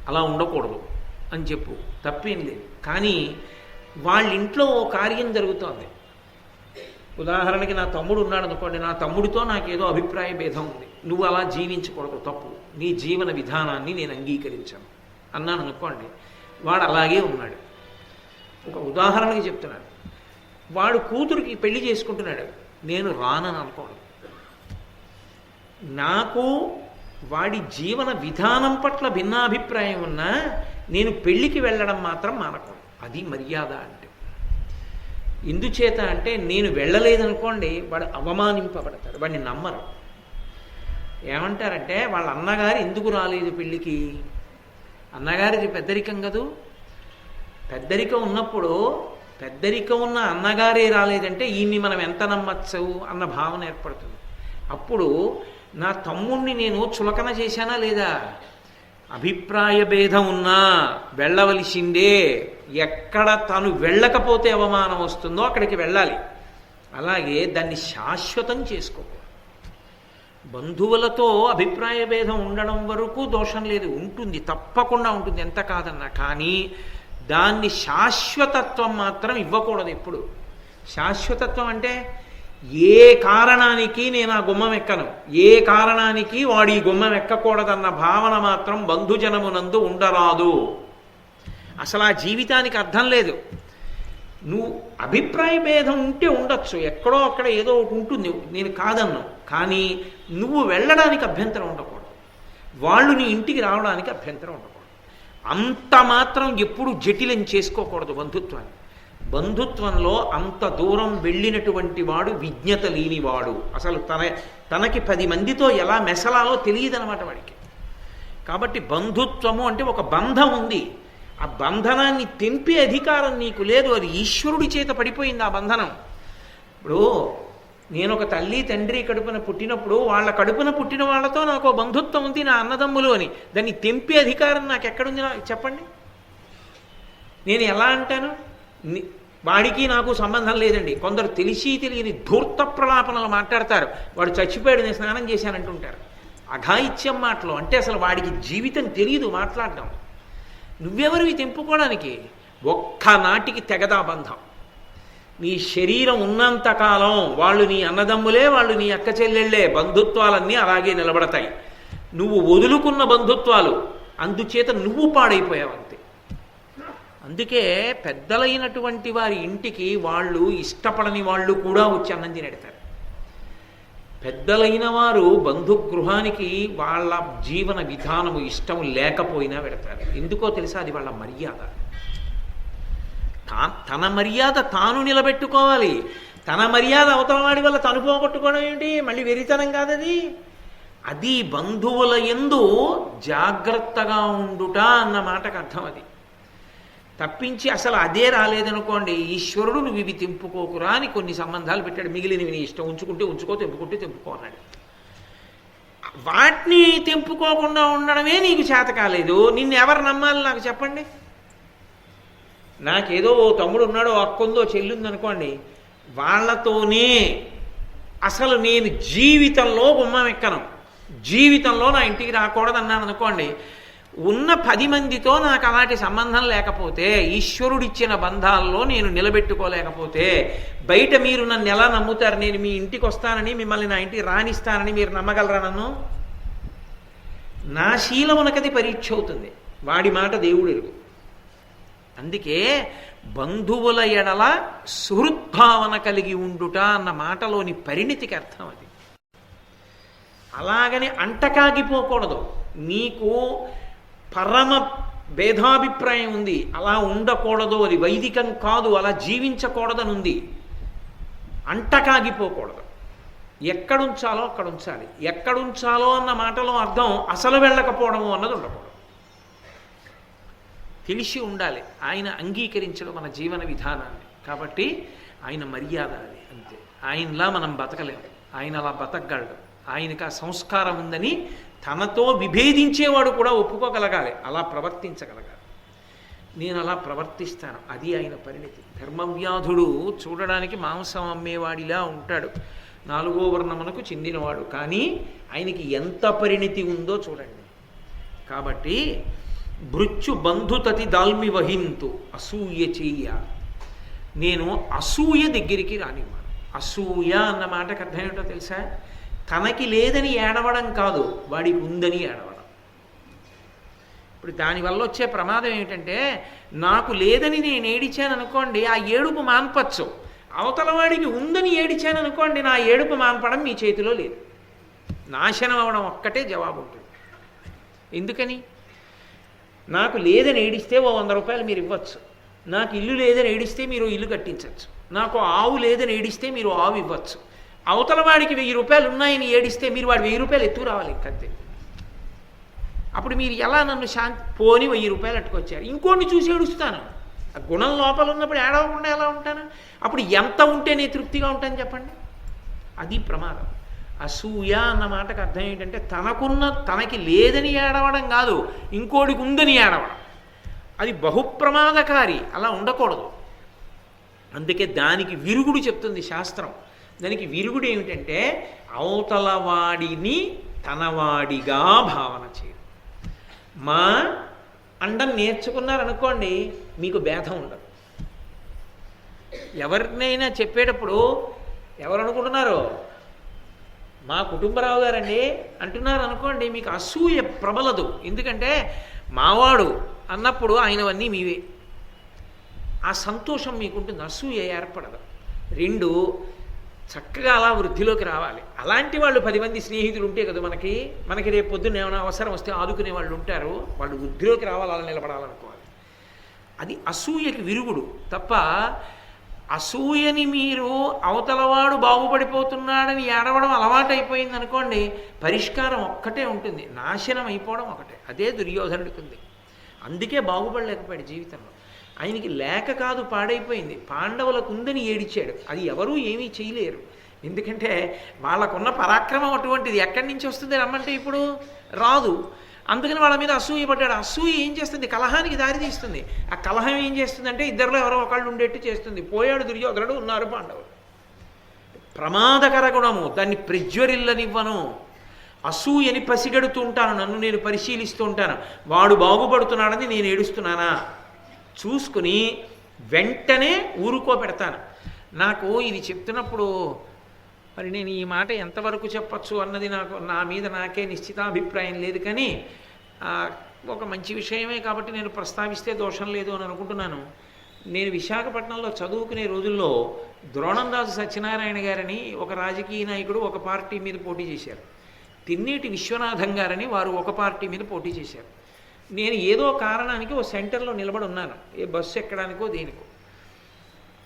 అలా ఉండకూడదు అని చెప్పు, తప్పేం లేదు. కానీ వాళ్ళ ఇంట్లో ఓ కార్యం జరుగుతోంది, ఉదాహరణకి నా తమ్ముడు ఉన్నాడు అనుకోండి, నా తమ్ముడితో నాకేదో అభిప్రాయ భేదం ఉంది, నువ్వు అలా జీవించకూడదు, తప్పు, నీ జీవన విధానాన్ని నేను అంగీకరించాను అన్నాను అనుకోండి, వాడు అలాగే ఉన్నాడు. ఒక ఉదాహరణకి చెప్తున్నాడు, వాడు కూతురికి పెళ్లి చేసుకుంటున్నాడు, నేను రానని అనుకోను. నాకు వాడి జీవన విధానం పట్ల భిన్నాభిప్రాయం ఉన్నా నేను పెళ్లికి వెళ్ళడం మాత్రం మానకూడదు. అది మర్యాద అంటే. ఎందుచేత అంటే నేను వెళ్ళలేదనుకోండి, వాడు అవమానింపబడతాడు, వాడిని నమ్మరు. ఏమంటారంటే వాళ్ళ అన్నగారు ఎందుకు రాలేదు పెళ్ళికి? అన్నగారిది పెద్దరికం కదూ. పెద్దరికం ఉన్నప్పుడు పెద్దరికం ఉన్న అన్నగారే రాలేదంటే ఈయన్ని మనం ఎంత నమ్మచ్చు అన్న భావన ఏర్పడుతుంది. అప్పుడు నా తమ్ముణ్ణి నేను చులకన చేశానా లేదా? అభిప్రాయ భేదం ఉన్నా వెళ్ళవలసిందే. ఎక్కడ తను వెళ్ళకపోతే అవమానం వస్తుందో అక్కడికి వెళ్ళాలి. అలాగే దాన్ని శాశ్వతం చేసుకోకూడదు. బంధువులతో అభిప్రాయ భేదం ఉండడం వరకు దోషం లేదు, ఉంటుంది, తప్పకుండా ఉంటుంది, ఎంత కాదన్నా. కానీ దాన్ని శాశ్వతత్వం మాత్రం ఇవ్వకూడదు ఎప్పుడు. శాశ్వతత్వం అంటే ఏ కారణానికి నేను ఆ గుమ్మం ఎక్కను, ఏ కారణానికి వాడు ఈ గుమ్మం ఎక్కకూడదన్న భావన మాత్రం బంధుజనమునందు ఉండరాదు. అసలు ఆ జీవితానికి అర్థం లేదు. నువ్వు అభిప్రాయ భేదం ఉంటే ఉండొచ్చు, ఎక్కడో అక్కడ ఏదో ఒకటి ఉంటుంది, నేను కాదన్నావు. కానీ నువ్వు వెళ్ళడానికి అభ్యంతరం ఉండకూడదు, వాళ్ళు నీ ఇంటికి రావడానికి అభ్యంతరం ఉండకూడదు. అంత మాత్రం ఎప్పుడు జటిలం చేసుకోకూడదు బంధుత్వాన్ని. బంధుత్వంలో అంత దూరం వెళ్ళినటువంటి వాడు విజ్ఞత లేనివాడు. అసలు తనకి 10 మందితో ఎలా మెసలాలో తెలియదనమాట వాడికి. కాబట్టి బంధుత్వము అంటే ఒక బంధం ఉంది. ఆ బంధనాన్ని తెంపే అధికారం నీకు లేదు. అది ఈశ్వరుడి చేత పడిపోయింది ఆ బంధనం. ఇప్పుడు నేను ఒక తల్లి తండ్రి కడుపున పుట్టినప్పుడు వాళ్ళ కడుపున పుట్టిన వాళ్ళతో నాకు బంధుత్వం ఉంది, నా అన్నదమ్ములు అని. దాన్ని తెంపే అధికారం నాకు ఎక్కడుంది చెప్పండి. నేను ఎలా అంటాను? వాడికి నాకు సంబంధం లేదండి. కొందరు తెలిసి తెలియని ధూర్త ప్రలాపనలు మాట్లాడతారు. వాడు చచ్చిపోయాడు, నేను స్నానం చేశానంటుంటారు. అఘాయిత్యం మాటలు. అంటే అసలు వాడికి జీవితం తెలియదు మాట్లాడడం. నువ్వెవరివి తెంపుకోవడానికి? ఒక్కనాటికి తెగదా బంధం. నీ శరీరం ఉన్నంతకాలం వాళ్ళు నీ అన్నదమ్ములే, వాళ్ళు నీ అక్క చెల్లెళ్ళే. బంధుత్వాలన్నీ అలాగే నిలబడతాయి. నువ్వు వదులుకున్న బంధుత్వాలు, అందుచేత నువ్వు పాడైపోయావు అంతే. అందుకే పెద్దలైనటువంటి వారి ఇంటికి వాళ్ళు ఇష్టపడని వాళ్ళు కూడా వచ్చి అన్నం తినెడతారు. పెద్దలైన వారు బంధుగృహానికి వాళ్ళ జీవన విధానము ఇష్టం లేకపోయినా పెడతారు. ఎందుకో తెలుసా? అది వాళ్ళ మర్యాద. తన మర్యాద తాను నిలబెట్టుకోవాలి. తన మర్యాద అవతల వాడి వల్ల తను పోగొట్టుకోవడం ఏంటి? మళ్ళీ వెరితనం కాదది. అది బంధువుల యందు జాగ్రత్తగా ఉండుట అన్న మాటకు అర్థం. అది తప్పించి అసలు అదే రాలేదనుకోండి, ఈశ్వరుడు నువ్వు ఇవి తెంపుకోకురా అని కొన్ని సంబంధాలు పెట్టాడు. మిగిలినవి నీ ఇష్టం, ఉంచుకుంటే ఉంచుకో, తెంపుకుంటే తెంపుకో అన్నాడు. వాటిని తెంపుకోకుండా ఉండడమే నీకు చేత కాలేదు. నిన్ను ఎవరు నమ్మాలి నాకు చెప్పండి? నాకేదో ఓ తమ్ముడు ఉన్నాడో, అక్కుందో, చెల్లుందనుకోండి, వాళ్ళతోనే అసలు నేను జీవితంలో గుమ్మం ఎక్కను, జీవితంలో నా ఇంటికి రాకూడదన్నాను అనుకోండి, ఉన్న 10 మందితో నాకు అలాంటి సంబంధం లేకపోతే, ఈశ్వరుడిచ్చిన బంధాల్లో నేను నిలబెట్టుకోలేకపోతే, బయట మీరు నన్ను ఎలా నమ్ముతారు? నేను మీ ఇంటికి వస్తానని, మిమ్మల్ని నా ఇంటికి రాణిస్తానని మీరు నమ్మగలరా నన్ను? నా శీలమునకది పరీక్ష అవుతుంది. వాడి మాట దేవుడు ఎరుగు. అందుకే బంధువుల ఎడల సుహృద్భావన కలిగి ఉండుట అన్న మాటలోని పరిణితికి అర్థం అది. అలాగని అంటకాగిపోకూడదు. నీకు పరమ భేదాభిప్రాయం ఉంది, అలా ఉండకూడదు, అది వైదికం కాదు, అలా జీవించకూడదని ఉంది. అంటకాగిపోకూడదు. ఎక్కడుంచాలో అక్కడ ఉంచాలి. ఎక్కడుంచాలో అన్న మాటలో అర్థం అసలు వెళ్ళకపోవడము అన్నది ఉండకూడదు. తెలిసి ఉండాలి. ఆయన అంగీకరించడం మన జీవన విధానాన్ని. కాబట్టి ఆయన మర్యాద అది అంతే. ఆయనలా మనం బతకలేము. ఆయన అలా బతకగలడు. ఆయనకు ఆ సంస్కారం ఉందని తనతో విభేదించేవాడు కూడా ఒప్పుకోగలగాలి, అలా ప్రవర్తించగలగాలి. నేను అలా ప్రవర్తిస్తాను, అది ఆయన పరిణితి. ధర్మవ్యాధుడు చూడడానికి మాంసం అమ్మేవాడిలా ఉంటాడు, 4వ వర్ణమునకు చెందినవాడు, కానీ ఆయనకి ఎంత పరిణితి ఉందో చూడండి. కాబట్టి భృత్యు బంధుతతి దాల్మి వహింతు అసూయ చెయ్య. నేను అసూయ దగ్గరికి రానివ్వను. అసూయ అన్న మాటకు అర్థం ఏమిటో తెలుసా? తనకి లేదని ఏడవడం కాదు, వాడికి ఉందని ఏడవడం. ఇప్పుడు దానివల్ల వచ్చే ప్రమాదం ఏమిటంటే, నాకు లేదని నేను ఏడిచాను అనుకోండి, ఆ ఏడుపు మాన్పచ్చు. అవతల వాడికి ఉందని ఏడిచాను అనుకోండి, నా ఏడుపు మాన్పడం మీ చేతిలో లేదు. నాశనం అవడం ఒక్కటే జవాబు ఉంటుంది. ఎందుకని? నాకు లేదని ఏడిస్తే ఓ 100 రూపాయలు మీరు ఇవ్వచ్చు. నాకు ఇల్లు లేదని ఏడిస్తే మీరు ఇల్లు కట్టించవచ్చు. నాకు ఆవు లేదని ఏడిస్తే మీరు ఆవు ఇవ్వచ్చు. అవతల వాడికి 1000 రూపాయలు ఉన్నాయని ఏడిస్తే మీరు వాడు 1000 రూపాయలు ఎత్తు రావాలి ఇంకంతే. అప్పుడు మీరు ఎలా నన్ను పోని 1000 రూపాయలు అట్టుకొచ్చారు, ఇంకోటిని చూసి ఏడుస్తాను. ఆ గుణం లోపల ఉన్నప్పుడు ఏడవకుండా ఎలా ఉంటాను? అప్పుడు ఎంత ఉంటే నేను తృప్తిగా ఉంటాను చెప్పండి? అది ప్రమాదం. అసూయ అన్న మాటకు అర్థం ఏంటంటే, తనకి లేదని ఏడవడం కాదు, ఇంకోటికి ఉందని ఏడవడం. అది బహుప్రమాదకారి. అలా ఉండకూడదు. అందుకే దానికి విరుగుడు చెప్తుంది శాస్త్రం. దానికి విరుగుడు ఏమిటంటే, అవతలవాడిని తనవాడిగా భావన చేయడం. మా అండం నేర్చుకున్నారనుకోండి, మీకు భేదం ఉండదు. ఎవరినైనా చెప్పేటప్పుడు ఎవరు అనుకుంటున్నారు? మా కుటుంబరావు గారండి అంటున్నారు అనుకోండి, మీకు అసూయ ప్రబలదు. ఎందుకంటే మావాడు అన్నప్పుడు ఆయనవన్నీ మీవే. ఆ సంతోషం మీకుంటుంది, అసూయ ఏర్పడదు. 2, చక్కగా అలా వృద్ధిలోకి రావాలి. అలాంటి వాళ్ళు 10 మంది స్నేహితులు ఉంటే కదా మనకి రేపు పొద్దున్న ఏమైనా అవసరం వస్తే ఆదుకునే వాళ్ళు ఉంటారు. వాళ్ళు వృద్ధిలోకి రావాలి, అలా నిలబడాలనుకోవాలి. అది అసూయకి విరుగుడు తప్ప అసూయని మీరు అవతలవాడు బాగుపడిపోతున్నాడని ఏడవడం అలవాటైపోయింది అనుకోండి, పరిష్కారం ఒక్కటే ఉంటుంది, నాశనం అయిపోవడం ఒకటే. అదే దుర్యోధనుడికి ఉంది. అందుకే బాగుపడలేకపోయాడు జీవితంలో. ఆయనకి లేక కాదు, పాడైపోయింది. పాండవులకు ఉందని ఏడిచాడు. అది ఎవరూ ఏమీ చేయలేరు. ఎందుకంటే వాళ్ళకున్న పరాక్రమం అటువంటిది. ఎక్కడి నుంచి వస్తుంది రమ్మంటే ఇప్పుడు రాదు. అందుకని వాళ్ళ మీద అసూయ పడ్డాడు. అసూయ ఏం చేస్తుంది? కలహానికి దారి తీస్తుంది. ఆ కలహం ఏం చేస్తుందంటే ఇద్దరిలో ఎవరో ఒకళ్ళు ఉండేట్టు చేస్తుంది. పోయాడు దుర్యోధనుడు, ఉన్నారు పాండవులు. ప్రమాదకర గుణము, దాన్ని ప్రజ్వరిల్లనివ్వను. అసూయని పసిగడుతూ ఉంటాను, నన్ను నేను పరిశీలిస్తూ ఉంటాను. వాడు బాగుపడుతున్నాడని నేను ఏడుస్తున్నానా చూసుకుని వెంటనే ఊరుకోబెడతాను. నాకు ఇది చెప్తున్నప్పుడు మరి నేను ఈ మాట ఎంతవరకు చెప్పచ్చు అన్నది నా మీద నాకే నిశ్చితాభిప్రాయం లేదు. కానీ ఒక మంచి విషయమే కాబట్టి నేను ప్రస్తావిస్తే దోషం లేదు అని అనుకుంటున్నాను. నేను విశాఖపట్నంలో చదువుకునే రోజుల్లో ద్రోణందాసు సత్యనారాయణ గారని ఒక రాజకీయ నాయకుడు ఒక పార్టీ మీద పోటీ చేశారు. తిన్నేటి విశ్వనాథం గారని వారు ఒక పార్టీ మీద పోటీ చేశారు. నేను ఏదో కారణానికి ఓ సెంటర్లో నిలబడి ఉన్నాను, ఏ బస్సు ఎక్కడానికో దేనికో.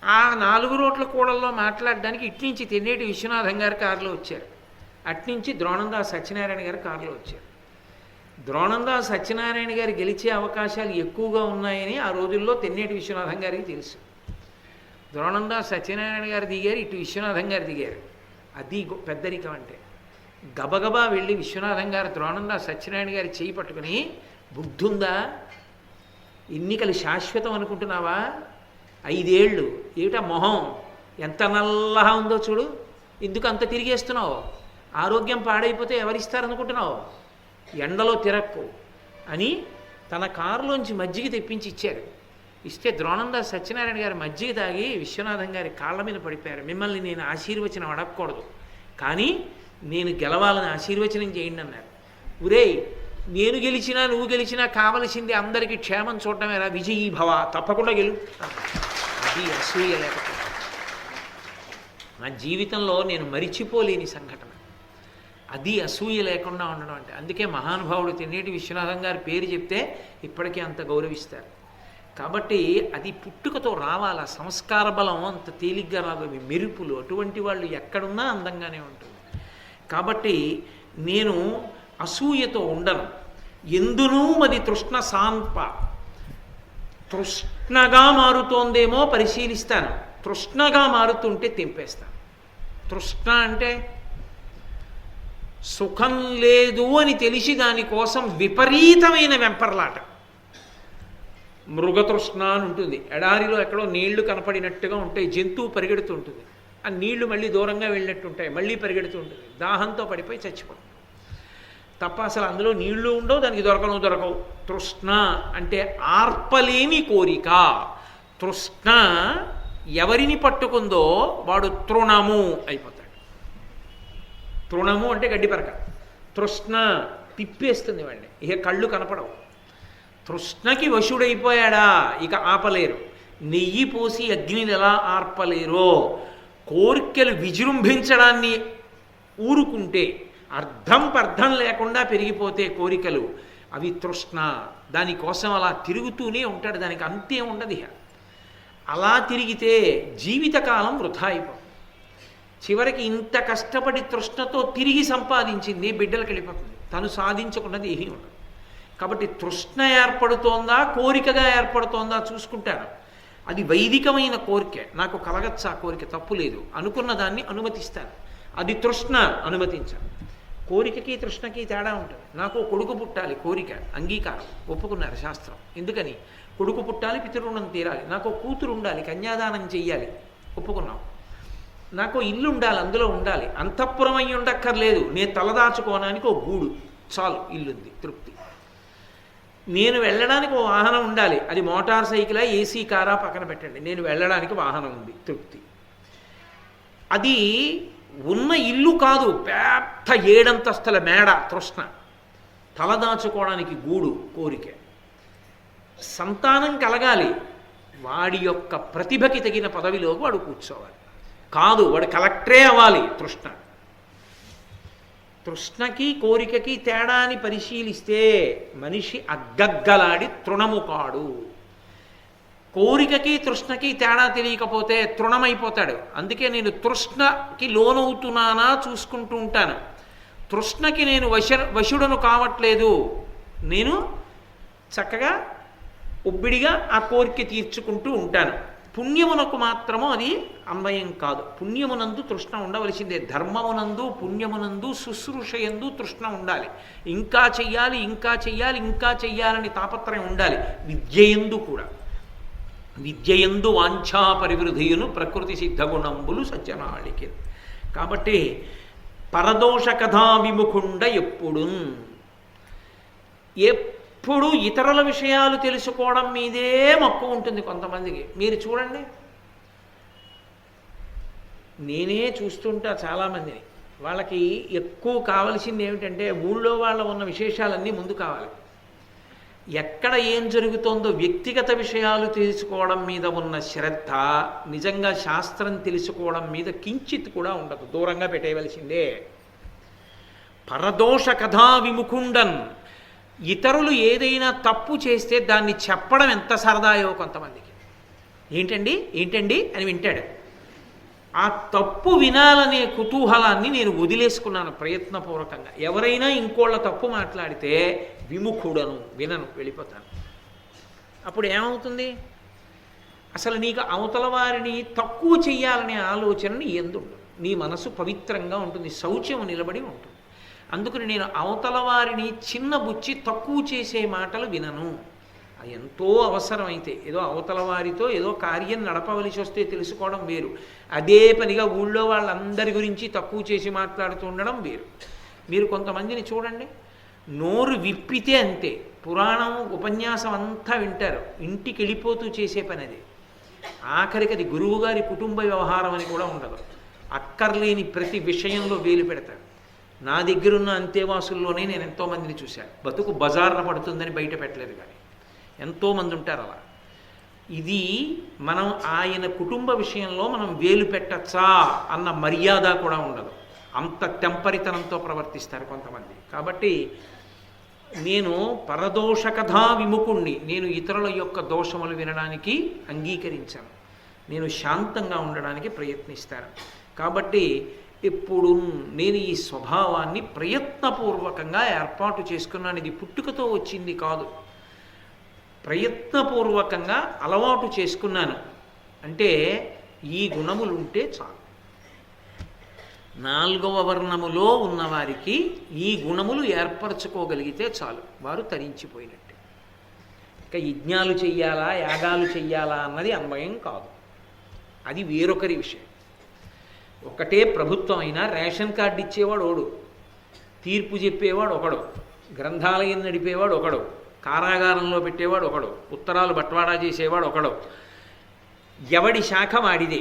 ఆ 4 రోడ్ల కూడల్లో మాట్లాడడానికి ఇట్నుంచి తిన్నేటి విశ్వనాథం గారు కారులో వచ్చారు, అట్నుంచి ద్రోణందాసు సత్యనారాయణ గారు కారులో వచ్చారు. ద్రోణందాసు సత్యనారాయణ గారు గెలిచే అవకాశాలు ఎక్కువగా ఉన్నాయని ఆ రోజుల్లో తిన్నేటి విశ్వనాథం గారికి తెలుసు. ద్రోణందాసు సత్యనారాయణ గారు దిగారు, ఇటు విశ్వనాథం గారు దిగారు. అది పెద్దరికం అంటే. గబగబా వెళ్ళి విశ్వనాథం గారు ద్రోణందాసు సత్యనారాయణ గారి చేయి పట్టుకుని, బుద్ధుందా, ఎన్నికలు శాశ్వతం అనుకుంటున్నావా, 5 ఏళ్ళు ఏమిటా మొహం ఎంత నల్లగా ఉందో చూడు, ఎందుకు అంత తిరిగేస్తున్నావు, ఆరోగ్యం పాడైపోతే ఎవరిస్తారనుకుంటున్నావు, ఎండలో తిరక్కు అని తన కారులోంచి మజ్జిగ తెప్పించి ఇచ్చారు. ఇస్తే ద్రోణందాసు సత్యనారాయణ గారు మజ్జిగ తాగి విశ్వనాథం గారి కాళ్ళ మీద పడిపోయారు. మిమ్మల్ని నేను ఆశీర్వచనం అడగకూడదు, కానీ నేను గెలవాలని ఆశీర్వచనం చేయండి అన్నారు. ఒరేయ్, నేను గెలిచినా నువ్వు గెలిచినా కావలసింది అందరికీ క్షేమం చూడటమేరా, విజయీ భవ, తప్పకుండా గెలు. అది అసూయ లేకపోతే నా జీవితంలో నేను మరిచిపోలేని సంఘటన. అది అసూయ లేకుండా ఉండడం అంటే. అందుకే మహానుభావుడు తిన్నేటి విశ్వనాథం గారి పేరు చెప్తే ఇప్పటికీ అంత గౌరవిస్తారు. కాబట్టి అది పుట్టుకతో రావాల. సంస్కార బలం అంత తేలిగ్గా రాదు. అవి మెరుపులు. అటువంటి వాళ్ళు ఎక్కడున్నా అందంగానే ఉంటుంది. కాబట్టి నేను అసూయతో ఉండను. ఎందునూ మది తృష్ణ సాంప. తృష్ణగా మారుతోందేమో పరిశీలిస్తాను, తృష్ణగా మారుతుంటే తెంపేస్తాను. తృష్ణ అంటే సుఖం లేదు అని తెలిసి దానికోసం విపరీతమైన వెంపర్లాట. మృగతృష్ణ అని ఉంటుంది. ఎడారిలో ఎక్కడో నీళ్లు కనపడినట్టుగా ఉంటాయి, జంతువు పరిగెడుతుంటుంది. ఆ నీళ్లు మళ్ళీ దూరంగా వెళ్ళినట్టు ఉంటాయి, మళ్ళీ పరిగెడుతూ ఉంటుంది. దాహంతో పడిపోయి చచ్చిపోతుంది తప్ప అసలు అందులో నీళ్లు ఉండవు, దానికి దొరకవు. తృష్ణ అంటే ఆర్పలేని కోరిక. తృష్ణ ఎవరిని పట్టుకుందో వాడు తృణము అయిపోతాడు. తృణము అంటే గడ్డిపరక. తృష్ణ తిప్పేస్తుంది వాడిని, ఇక కళ్ళు కనపడవు. తృష్ణకి వశుడైపోయాడా ఇక ఆపలేరు. నెయ్యి పోసి అగ్నిని ఎలా ఆర్పలేరో, కోరికలు విజృంభించడాన్ని ఊరుకుంటే, అర్థం లేకుండా పెరిగిపోతే కోరికలు, అవి తృష్ణ. దానికోసం అలా తిరుగుతూనే ఉంటాడు, దానికి అంతే ఉండదు. అలా తిరిగితే జీవితకాలం వృధా అయిపోతుంది. చివరికి ఇంత కష్టపడి తృష్ణతో తిరిగి సంపాదించింది బిడ్డలకు వెళ్ళిపోతుంది, తను సాధించకున్నది ఏమీ ఉండదు. కాబట్టి తృష్ణ ఏర్పడుతోందా కోరికగా ఏర్పడుతోందా చూసుకుంటాను. అది వైదికమైన కోరిక, నాకు కలగచ్చా కోరిక, తప్పు లేదు, అనుకున్న దాన్ని అనుమతిస్తాను. అది తృష్ణ, అనుమతించాను. కోరికకి తృష్ణకి తేడా ఉంటుంది. నాకు కొడుకు పుట్టాలి, కోరిక, అంగీకారం, ఒప్పుకున్నారు శాస్త్రం. ఎందుకని? కొడుకు పుట్టాలి, పితృరుణం తీరాలి. నాకు కూతురు ఉండాలి, కన్యాదానం చెయ్యాలి, ఒప్పుకున్నాం. నాకు ఇల్లు ఉండాలి, అందులో ఉండాలి, అంతఃపురం అయ్యి ఉండక్కర్లేదు, నేను తలదాచుకోవడానికి ఒక గూడు చాలు, ఇల్లుంది, తృప్తి. నేను వెళ్ళడానికి ఒక వాహనం ఉండాలి, అది మోటార్ సైకిలా ఏసీ కారా పక్కన పెట్టండి, నేను వెళ్ళడానికి వాహనం ఉంది, తృప్తి. అది ఉన్న ఇల్లు కాదు, పెద్ద 7 అంతస్తుల మేడ తృష్ణ. తలదాచుకోవడానికి గూడు కోరిక. సంతానం కలగాలి, వాడి యొక్క ప్రతిభకి తగిన పదవిలోకి వాడు కూర్చోవాలి. కాదు, వాడు కలెక్టరే అవ్వాలి, తృష్ణ. తృష్ణకి కోరికకి తేడాని పరిశీలిస్తే మనిషి అగ్గగ్గలాడి తృణము కాడు. కోరికకి తృష్ణకి తేడా తెలియకపోతే తృణమైపోతాడు. అందుకే నేను తృష్ణకి లోనవుతున్నానా చూసుకుంటూ ఉంటాను. తృష్ణకి నేను వశుడను కావట్లేదు, నేను చక్కగా ఒబ్బిడిగా ఆ కోరిక తీర్చుకుంటూ ఉంటాను. పుణ్యమునకు మాత్రము అది అన్వయం కాదు. పుణ్యమునందు తృష్ణ ఉండవలసిందే. ధర్మమునందు పుణ్యమునందు శుశ్రూషయందు తృష్ణ ఉండాలి. ఇంకా చెయ్యాలి, ఇంకా చెయ్యాలి, ఇంకా చెయ్యాలని తాపత్రయం ఉండాలి. విద్యయందు కూడా. విద్యయందు వాంఛా పరివృధియును ప్రకృతి సిద్ధగుణంబులు సజ్జనాళికి. కాబట్టి పరదోష కథా విముఖుండ ఎప్పుడు ఇతరుల విషయాలు తెలుసుకోవడం మీదే మక్కువ ఉంటుంది కొంతమందికి. మీరు చూడండి, నేనే చూస్తుంటా చాలామందిని. వాళ్ళకి ఎక్కువ కావలసింది ఏమిటంటే ఊళ్ళో వాళ్ళ ఉన్న విశేషాలన్నీ ముందు కావాలి. ఎక్కడ ఏం జరుగుతోందో వ్యక్తిగత విషయాలు తెలుసుకోవడం మీద ఉన్న శ్రద్ధ నిజంగా శాస్త్రం తెలుసుకోవడం మీద కించిత్ కూడా ఉండదు, దూరంగా పెట్టేయవలసిందే. పరదోష కథా విముఖుండన్, ఇతరులు ఏదైనా తప్పు చేస్తే దాన్ని చెప్పడం ఎంత సరదాయో కొంతమందికి. ఏంటండి ఏంటండి అని వింటాడు. ఆ తప్పు వినాలనే కుతూహలాన్ని నేను వదిలేసుకున్నాను ప్రయత్నపూర్వకంగా. ఎవరైనా ఇంకోళ్ళ తప్పు మాట్లాడితే విముఖుడను, వినను, వెళ్ళిపోతాను. అప్పుడు ఏమవుతుంది? అసలు నీకు అవతల వారిని తక్కువ చెయ్యాలనే ఆలోచన నీ ఎందుండదు. నీ మనసు పవిత్రంగా ఉంటుంది, శౌచ్యం నిలబడి ఉంటుంది. అందుకని నేను అవతల వారిని చిన్నబుచ్చి తక్కువ చేసే మాటలు వినను. అది ఎంతో అవసరమైతే, ఏదో అవతల వారితో ఏదో కార్యం నడపవలసి వస్తే తెలుసుకోవడం వేరు. అదే పనిగా ఊళ్ళో వాళ్ళందరి గురించి తక్కువ చేసి మాట్లాడుతూ ఉండడం వేరు. మీరు కొంతమందిని చూడండి, నోరు విప్పితే అంతే, పురాణం ఉపన్యాసం అంతా వింటారు, ఇంటికి వెళ్ళిపోతూ చేసే పని అది. ఆఖరికి అది గురువుగారి కుటుంబ వ్యవహారం అని కూడా ఉండదు. అక్కర్లేని ప్రతి విషయంలో వేలు పెడతాడు. నా దగ్గరున్న అంతేవాసుల్లోనే నేను ఎంతోమందిని చూశాను. బతుకు బజార్న పడుతుందని బయట పెట్టలేదు, కానీ ఎంతోమంది ఉంటారు అలా. ఇది మనం ఆయన కుటుంబ విషయంలో మనం వేలు పెట్టచ్చా అన్న మర్యాద కూడా ఉండదు. అంత టెంపరితనంతో ప్రవర్తిస్తారు కొంతమంది. కాబట్టి నేను పరదోష కథా విముఖుణ్ణి. నేను ఇతరుల యొక్క దోషములు వినడానికి అంగీకరించాను. నేను శాంతంగా ఉండడానికి ప్రయత్నిస్తాను. కాబట్టి ఎప్పుడు నేను ఈ స్వభావాన్ని ప్రయత్నపూర్వకంగా ఏర్పాటు చేసుకున్నాను. ఇది పుట్టుకతో వచ్చింది కాదు, ప్రయత్నపూర్వకంగా అలవాటు చేసుకున్నాను. అంటే ఈ గుణములుంటే చాలు. 4వ వర్ణములో ఉన్నవారికి ఈ గుణములు ఏర్పరచుకోగలిగితే చాలు, వారు తరించిపోయినట్టే. ఇక యజ్ఞాలు చెయ్యాలా, యాగాలు చెయ్యాలా అన్నది అన్వయం కాదు, అది వేరొకరి విషయం. ఒకటే ప్రభుత్వం అయినా రేషన్ కార్డు ఇచ్చేవాడు ఒకడు, తీర్పు చెప్పేవాడు ఒకడు, గ్రంథాలయం నడిపేవాడు ఒకడు, కారాగారంలో పెట్టేవాడు ఒకడు, ఉత్తరాలు బట్వాడా చేసేవాడు ఒకడు. ఎవడి శాఖ వాడిదే,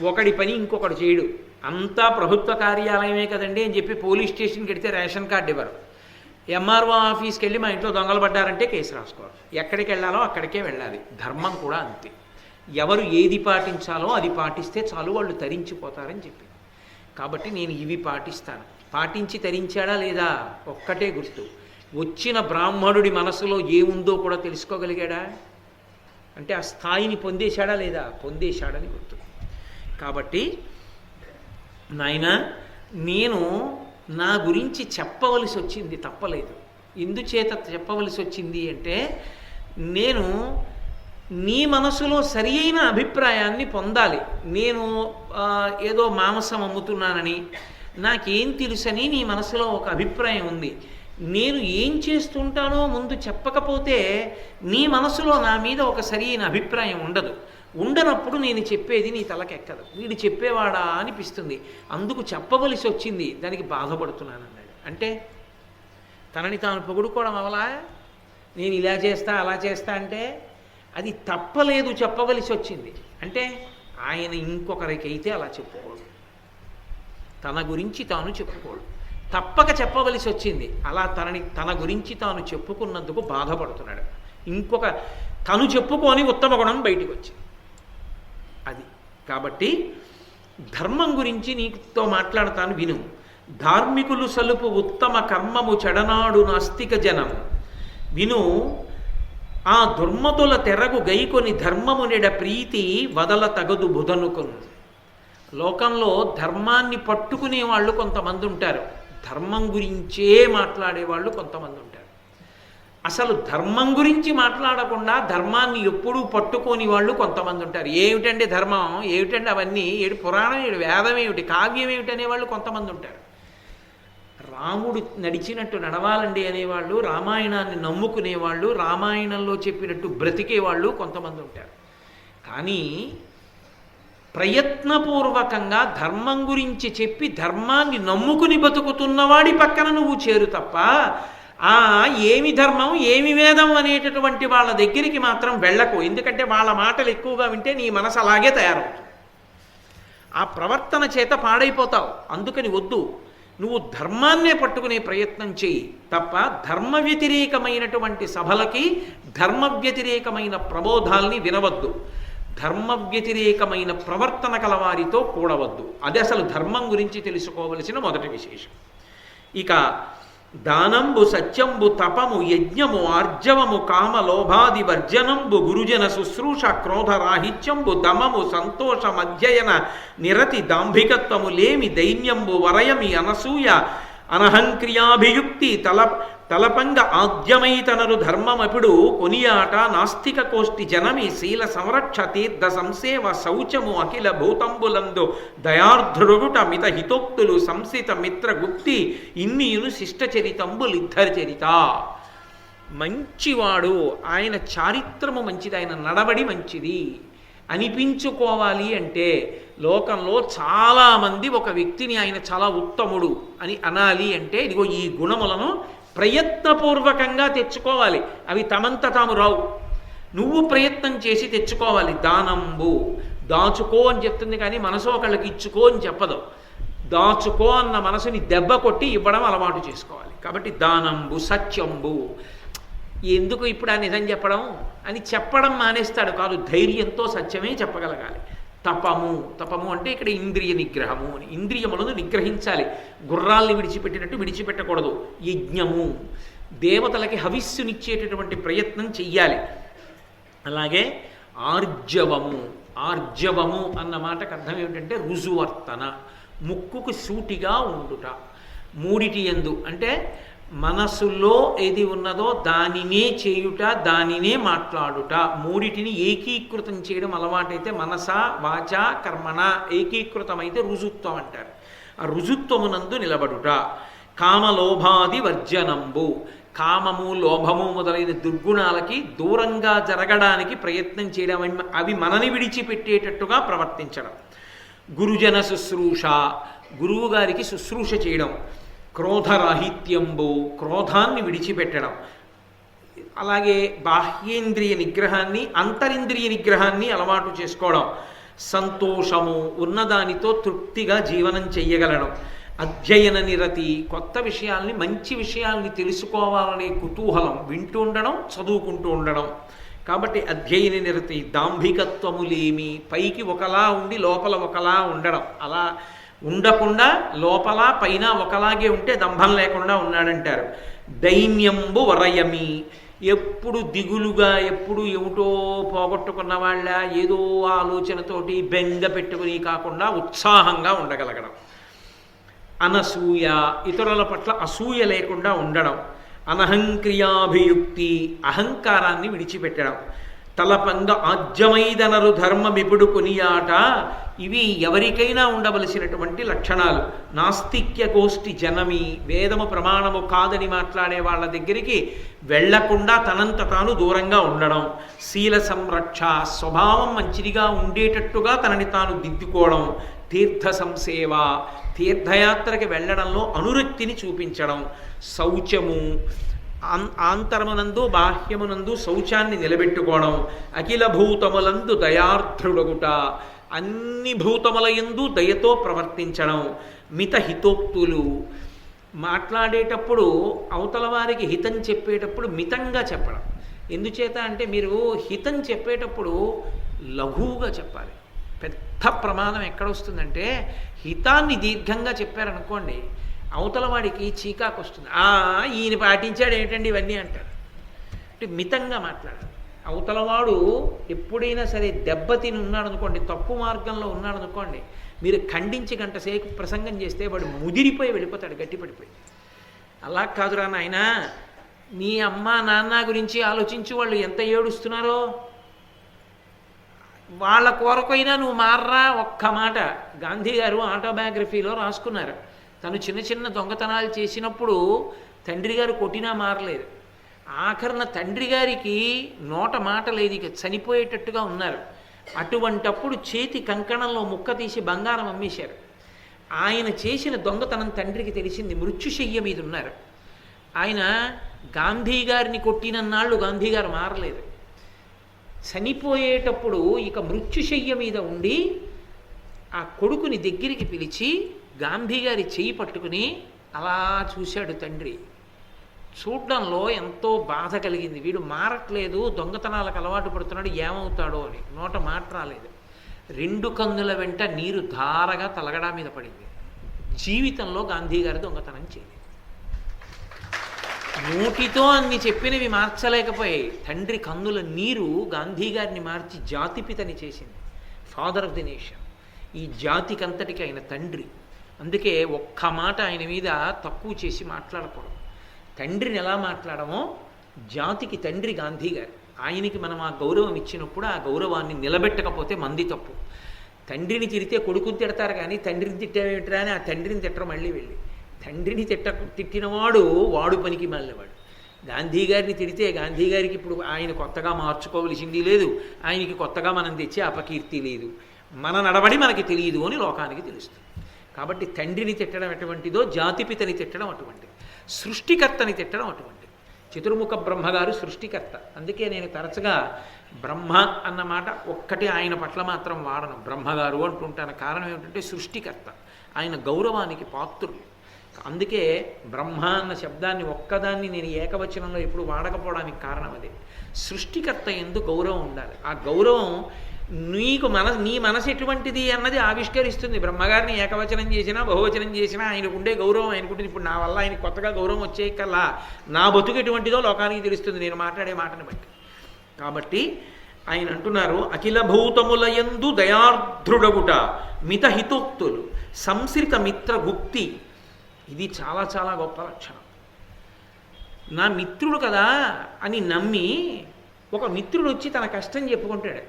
ఒకడి పని ఇంకొకడు చేయడు. అంతా ప్రభుత్వ కార్యాలయమే కదండి అని చెప్పి పోలీస్ స్టేషన్కి వెడితే రేషన్ కార్డు ఇవ్వరు. ఎంఆర్ఓ ఆఫీస్కి వెళ్ళి మా ఇంట్లో దొంగలు పడ్డారంటే కేసు రాసుకోవాలి. ఎక్కడికి వెళ్ళాలో అక్కడికే వెళ్ళాలి. ధర్మం కూడా అంతే. ఎవరు ఏది పాటించాలో అది పాటిస్తే చాలు, వాళ్ళు తరించిపోతారని చెప్పి. కాబట్టి నేను ఇవి పాటిస్తాను. పాటించి తరించాడా లేదా ఒక్కటే గుర్తు. వచ్చిన బ్రాహ్మణుడి మనసులో ఏముందో కూడా తెలుసుకోగలిగాడా అంటే ఆ స్థాయిని పొందేశాడా లేదా, పొందేశాడని గుర్తు. కాబట్టి నాయనా, నేను నా గురించి చెప్పవలసి వచ్చింది, తప్పలేదు. ఎందుచేత చెప్పవలసి వచ్చింది అంటే నేను నీ మనసులో సరి అయిన అభిప్రాయాన్ని పొందాలి. నేను ఏదో మాంసం అమ్ముతున్నానని, నాకేం తెలుసని నీ మనసులో ఒక అభిప్రాయం ఉంది. నేను ఏం చేస్తుంటానో ముందు చెప్పకపోతే నీ మనసులో నా మీద ఒక సరి అయిన అభిప్రాయం ఉండదు. ఉండనప్పుడు నేను చెప్పేది నీ తలకెక్కదు. వీడు చెప్పేవాడా అనిపిస్తుంది, అందుకు చెప్పవలసి వచ్చింది, దానికి బాధపడుతున్నాను అన్నాడు. అంటే తనని తాను పొగుడుకోవడం అవలా, నేను ఇలా చేస్తా అలా చేస్తా అంటే అది తప్పలేదు, చెప్పవలసి వచ్చింది. అంటే ఆయన ఇంకొకరికైతే అలా చెప్పుకోడు, తన గురించి తాను చెప్పుకోడు, తప్పక చెప్పవలసి వచ్చింది. అలా తన గురించి తాను చెప్పుకున్నందుకు బాధపడుతున్నాడు. ఇంకొక తను చెప్పుకొని ఉత్తమ గుణం బయటికి వచ్చింది అది. కాబట్టి ధర్మం గురించి నీతో మాట్లాడతాను, విను. ధార్మికులు సలుపు ఉత్తమ కర్మము చెడనాడు నాస్తిక జనం విను. ఆ దుర్మతుల తెరగు గైకొని ధర్మమునిడ ప్రీతి వదల తగదు బుధనుకును. లోకంలో ధర్మాన్ని పట్టుకునే వాళ్ళు కొంతమంది ఉంటారు, ధర్మం గురించే మాట్లాడేవాళ్ళు కొంతమంది ఉంటారు. అసలు ధర్మం గురించి మాట్లాడకుండా ధర్మాన్ని ఎప్పుడూ పట్టుకోని వాళ్ళు కొంతమంది ఉంటారు. ఏమిటండి ధర్మం, ఏమిటండి అవన్నీ, ఏడు పురాణం, ఏడు వేదం ఏమిటి, కావ్యం ఏమిటి అనేవాళ్ళు కొంతమంది ఉంటారు. రాముడు నడిచినట్టు నడవాలండి అనేవాళ్ళు, రామాయణాన్ని నమ్ముకునేవాళ్ళు, రామాయణంలో చెప్పినట్టు బ్రతికేవాళ్ళు కొంతమంది ఉంటారు. కానీ ప్రయత్నపూర్వకంగా ధర్మం గురించి చెప్పి ధర్మాన్ని నమ్ముకుని బతుకుతున్నవాడి పక్కన నువ్వు చేరు తప్ప ఏమి ధర్మం ఏమి వేదం అనేటటువంటి వాళ్ళ దగ్గరికి మాత్రం వెళ్ళకు. ఎందుకంటే వాళ్ళ మాటలు ఎక్కువగా వింటే నీ మనసు అలాగే తయారవుతుంది, ఆ ప్రవర్తన చేత పాడైపోతావు. అందుకని వద్దు, నువ్వు ధర్మాన్నే పట్టుకునే ప్రయత్నం చేయి తప్ప ధర్మ వ్యతిరేకమైనటువంటి సభలకి ధర్మ వ్యతిరేకమైన ప్రబోధాల్ని వినవద్దు, ధర్మ వ్యతిరేకమైన ప్రవర్తన కలవారితో కూడవద్దు. అది అసలు ధర్మం గురించి తెలుసుకోవలసిన మొదటి విశేషం. ఇక దానంబు సత్యంబు తపము యజ్ఞము ఆర్జవము కామ లోభాది వర్జనంబు గురుజన శుశ్రూష క్రోధరాహిత్యంబు దమము సంతోషమధ్యయన నిరతి దాంభికత్వము లేమి దైన్యంబు వరయమి అనసూయ అనహంక్రియాభియుక్తి తలపంగ ఆద్యమైతనరు ధర్మమపుడు కొనియాట నాస్తిక కోష్టి జనమి శీల సంరక్ష తీర్థ సంసేవ శౌచము అఖిల భూతంబులందు దయార్ధుడుట మిత హితోక్తులు సంసిత మిత్ర గుప్తి ఇన్నియును శిష్టచరితంబులిద్ధరి చరిత. మంచివాడు, ఆయన చారిత్రము మంచిది, ఆయన నడవడి మంచిది అనిపించుకోవాలి అంటే లోకంలో చాలామంది ఒక వ్యక్తిని ఆయన చాలా ఉత్తముడు అని అనాలి అంటే ఇదిగో ఈ గుణములను ప్రయత్నపూర్వకంగా తెచ్చుకోవాలి. అవి తమంత తాము రావు, నువ్వు ప్రయత్నం చేసి తెచ్చుకోవాలి. దానంబు, దాచుకో అని చెప్తుంది కానీ మనసు ఒకళ్ళకి ఇచ్చుకో అని చెప్పదు. దాచుకో అన్న మనసుని దెబ్బ కొట్టి ఇవ్వడం అలవాటు చేసుకోవాలి. కాబట్టి దానంబు సత్యంబు, ఎందుకు ఇప్పుడు ఆ నిజం చెప్పడం అని చెప్పడం మానేస్తాడు కాదు, ధైర్యంతో సత్యమే చెప్పగలగాలి. తపము, తపము అంటే ఇక్కడ ఇంద్రియ నిగ్రహము అని, ఇంద్రియములను నిగ్రహించాలి, గుర్రాల్ని విడిచిపెట్టినట్టు విడిచిపెట్టకూడదు. యజ్ఞము, దేవతలకి హవిస్సునిచ్చేటటువంటి ప్రయత్నం చెయ్యాలి. అలాగే ఆర్జవము, ఆర్జవము అన్న మాటకు అర్థం ఏమిటంటే రుజువర్తన, ముక్కుకు సూటిగా ఉండుట. మూడిటి యందు అంటే మనసులో ఏది ఉన్నదో దానినే చేయుట, దానినే మాట్లాడుట. మూడిటిని ఏకీకృతం చేయడం అలవాటైతే మనస వాచ కర్మణ ఏకీకృతమైతే రుజుత్వం అంటారు. ఆ రుజుత్వమునందు నిలబడుట. కామలోభాది వర్జనంబు, కామము లోభము మొదలైన దుర్గుణాలకి దూరంగా జరగడానికి ప్రయత్నం చేయడం, అవి మనని విడిచిపెట్టేటట్టుగా ప్రవర్తించడం. గురుజన శుశ్రూష, గురువు గారికి శుశ్రూష చేయడం. క్రోధరాహిత్యంబు, క్రోధాన్ని విడిచిపెట్టడం. అలాగే బాహ్యేంద్రియ నిగ్రహాన్ని అంతరింద్రియ నిగ్రహాన్ని అలవాటు చేసుకోవడం. సంతోషము, ఉన్నదానితో తృప్తిగా జీవనం చెయ్యగలడం. అధ్యయన నిరతి, కొత్త విషయాల్ని మంచి విషయాల్ని తెలుసుకోవాలనే కుతూహలం, వింటూ ఉండడం చదువుకుంటూ ఉండడం. కాబట్టి అధ్యయన నిరతి. దాంభికత్వములేమి, పైకి ఒకలా ఉండి లోపల ఒకలా ఉండడం, అలా ఉండకుండా లోపల పైన ఒకలాగే ఉంటే దంభం లేకుండా ఉన్నాడంటారు. దైన్యంబు వరయమి, ఎప్పుడు దిగులుగా ఎప్పుడు ఏమిటో పోగొట్టుకున్న వాళ్ళ ఏదో ఆలోచనతోటి బెంగ పెట్టుకుని కాకుండా ఉత్సాహంగా ఉండగలగడం. అనసూయ, ఇతరుల పట్ల అసూయ లేకుండా ఉండడం. అనహంక్రియాభియుక్తి, అహంకారాన్ని విడిచిపెట్టడం. తలపంగ ఆజ్యమైదనరు ధర్మమిపుడు కొనియాట, ఇవి ఎవరికైనా ఉండవలసినటువంటి లక్షణాలు. నాస్తిక్య గోష్ఠి జనమి, వేదము ప్రమాణము కాదని మాట్లాడే వాళ్ళ దగ్గరికి వెళ్లకుండా తనంత తాను దూరంగా ఉండడం. శీల సంరక్ష, స్వభావం మంచిదిగా ఉండేటట్టుగా తనని తాను దిద్దుకోవడం. తీర్థ సంసేవ, తీర్థయాత్రకి వెళ్ళడంలో అనురక్తిని చూపించడం. శౌచము, ఆంతరమునందు బాహ్యమునందు శౌచాన్ని నిలబెట్టుకోవడం. అఖిల భూతములందు దయార్థుడగుట, అన్ని భూతముల యందు దయతో ప్రవర్తించడం. మిత హితోక్తులు, మాట్లాడేటప్పుడు అవతల వారికి హితం చెప్పేటప్పుడు మితంగా చెప్పడం. ఎందుచేత అంటే మీరు హితం చెప్పేటప్పుడు లఘువుగా చెప్పాలి. పెద్ద ప్రమాదం ఎక్కడొస్తుందంటే హితాన్ని దీర్ఘంగా చెప్పారనుకోండి, అవతల వాడికి చీకాకు వస్తుంది. ఈయన పాటించాడు ఏమిటండి ఇవన్నీ అంటారు. అంటే మితంగా మాట్లాడాలి. అవతలవాడు ఎప్పుడైనా సరే దెబ్బతిని ఉన్నాడనుకోండి, తప్పు మార్గంలో ఉన్నాడనుకోండి, మీరు ఖండించి గంట సేపు ప్రసంగం చేస్తే వాడు ముదిరిపోయి వెళ్ళిపోతాడు, గట్టిపడిపోయి. అలా కాదురా నాయనా, నీ అమ్మ నాన్న గురించి ఆలోచించి వాళ్ళు ఎంత ఏడుస్తున్నారో, వాళ్ళ కొరకైనా నువ్వు మారరా ఒక్క మాట. గాంధీ గారు ఆటోబయోగ్రఫీలో రాసుకున్నారు, తను చిన్న చిన్న దొంగతనాలు చేసినప్పుడు తండ్రి గారు కొట్టినా మారలేదు. ఆఖరణ తండ్రి గారికి నోట మాట లేదు, ఇక చనిపోయేటట్టుగా ఉన్నారు. అటువంటప్పుడు చేతి కంకణంలో ముక్క తీసి బంగారం అమ్మేశారు. ఆయన చేసిన దొంగతనం తండ్రికి తెలిసింది, మృత్యుశయ్య మీద ఉన్నారు. ఆయన గాంధీ గారిని కొట్టినన్నాళ్ళు గాంధీ గారు మారలేదు. చనిపోయేటప్పుడు ఇక మృత్యుశయ్య మీద ఉండి ఆ కొడుకుని దగ్గరికి పిలిచి గాంధీ గారి చెయ్యి పట్టుకుని అలా చూశాడు తండ్రి. చూడడంలో ఎంతో బాధ కలిగింది. వీడు మారట్లేదు, దొంగతనాలకు అలవాటు పడుతున్నాడు, ఏమవుతాడో అని. నోట మాట రాలేదు. 2 కన్నుల వెంట నీరు ధారగా తలగడా మీద పడింది. జీవితంలో గాంధీ గారి దొంగతనం చేయలేదు. నోటితో అన్ని చెప్పినవి మార్చలేకపోయాయి. తండ్రి కన్నుల నీరు గాంధీ గారిని మార్చి జాతిపితని చేసింది, ఫాదర్ ఆఫ్ ది నేషన్. ఈ జాతికంతటికి ఆయన తండ్రి. అందుకే ఒక్క మాట ఆయన మీద తక్కువ చేసి మాట్లాడకూడదు. తండ్రిని ఎలా మాట్లాడమో జాతికి తండ్రి గాంధీ గారు. ఆయనకి మనం ఆ గౌరవం ఇచ్చినప్పుడు ఆ గౌరవాన్ని నిలబెట్టకపోతే మంది తప్పు. తండ్రిని తిడితే కొడుకుని తిడతారు, కానీ తండ్రిని తిట్టేమిట్రా అని ఆ తండ్రిని తిట్టరు. మళ్ళీ వెళ్ళి తండ్రిని తిట్టినవాడు వాడు పనికి మాలినవాడు. గాంధీ గారిని తిడితే గాంధీ గారికి ఇప్పుడు ఆయన కొత్తగా మార్చుకోవలసింది లేదు, ఆయనకి కొత్తగా మనం తెచ్చే అపకీర్తి లేదు, మన నడవడి మనకి తెలియదు అని లోకానికి తెలుస్తుంది. కాబట్టి తండ్రిని తిట్టడం ఎటువంటిదో జాతిపితని తిట్టడం అటువంటిది, సృష్టికర్తని తిట్టడం అటువంటిది. చతుర్ముఖ బ్రహ్మగారు సృష్టికర్త. అందుకే నేను తరచుగా బ్రహ్మ అన్న మాట ఒక్కటి ఆయన పట్ల మాత్రం వాడను, బ్రహ్మగారు అంటుంటాను. కారణం ఏమిటంటే సృష్టికర్త, ఆయన గౌరవానికి పాత్రుడు. అందుకే బ్రహ్మ అన్న శబ్దాన్ని ఒక్కదాన్ని నేను ఏకవచనంలో ఎప్పుడు వాడకపోవడానికి కారణం అదే. సృష్టికర్త ఎందు గౌరవం ఉండాలి. ఆ గౌరవం నీ మనసు ఎటువంటిది అన్నది ఆవిష్కరిస్తుంది. బ్రహ్మగారిని ఏకవచనం చేసినా బహువచనం చేసినా ఆయనకుండే గౌరవం ఆయనకుంటుంది. ఇప్పుడు నా వల్ల ఆయన కొత్తగా గౌరవం వచ్చే కల్లా నా బతుకు ఎటువంటిదో లోకానికి తెలుస్తుంది నేను మాట్లాడే మాటని బట్టి. కాబట్టి ఆయన అంటున్నారు, అఖిల భూతముల యందు దయార్ద్రుడగుట, మితహితోక్తులు, సంశ్రిత మిత్ర గుప్తి. ఇది చాలా చాలా గొప్ప లక్షణం. నా మిత్రుడు కదా అని నమ్మి ఒక మిత్రుడు వచ్చి తన కష్టం చెప్పుకుంటాడు,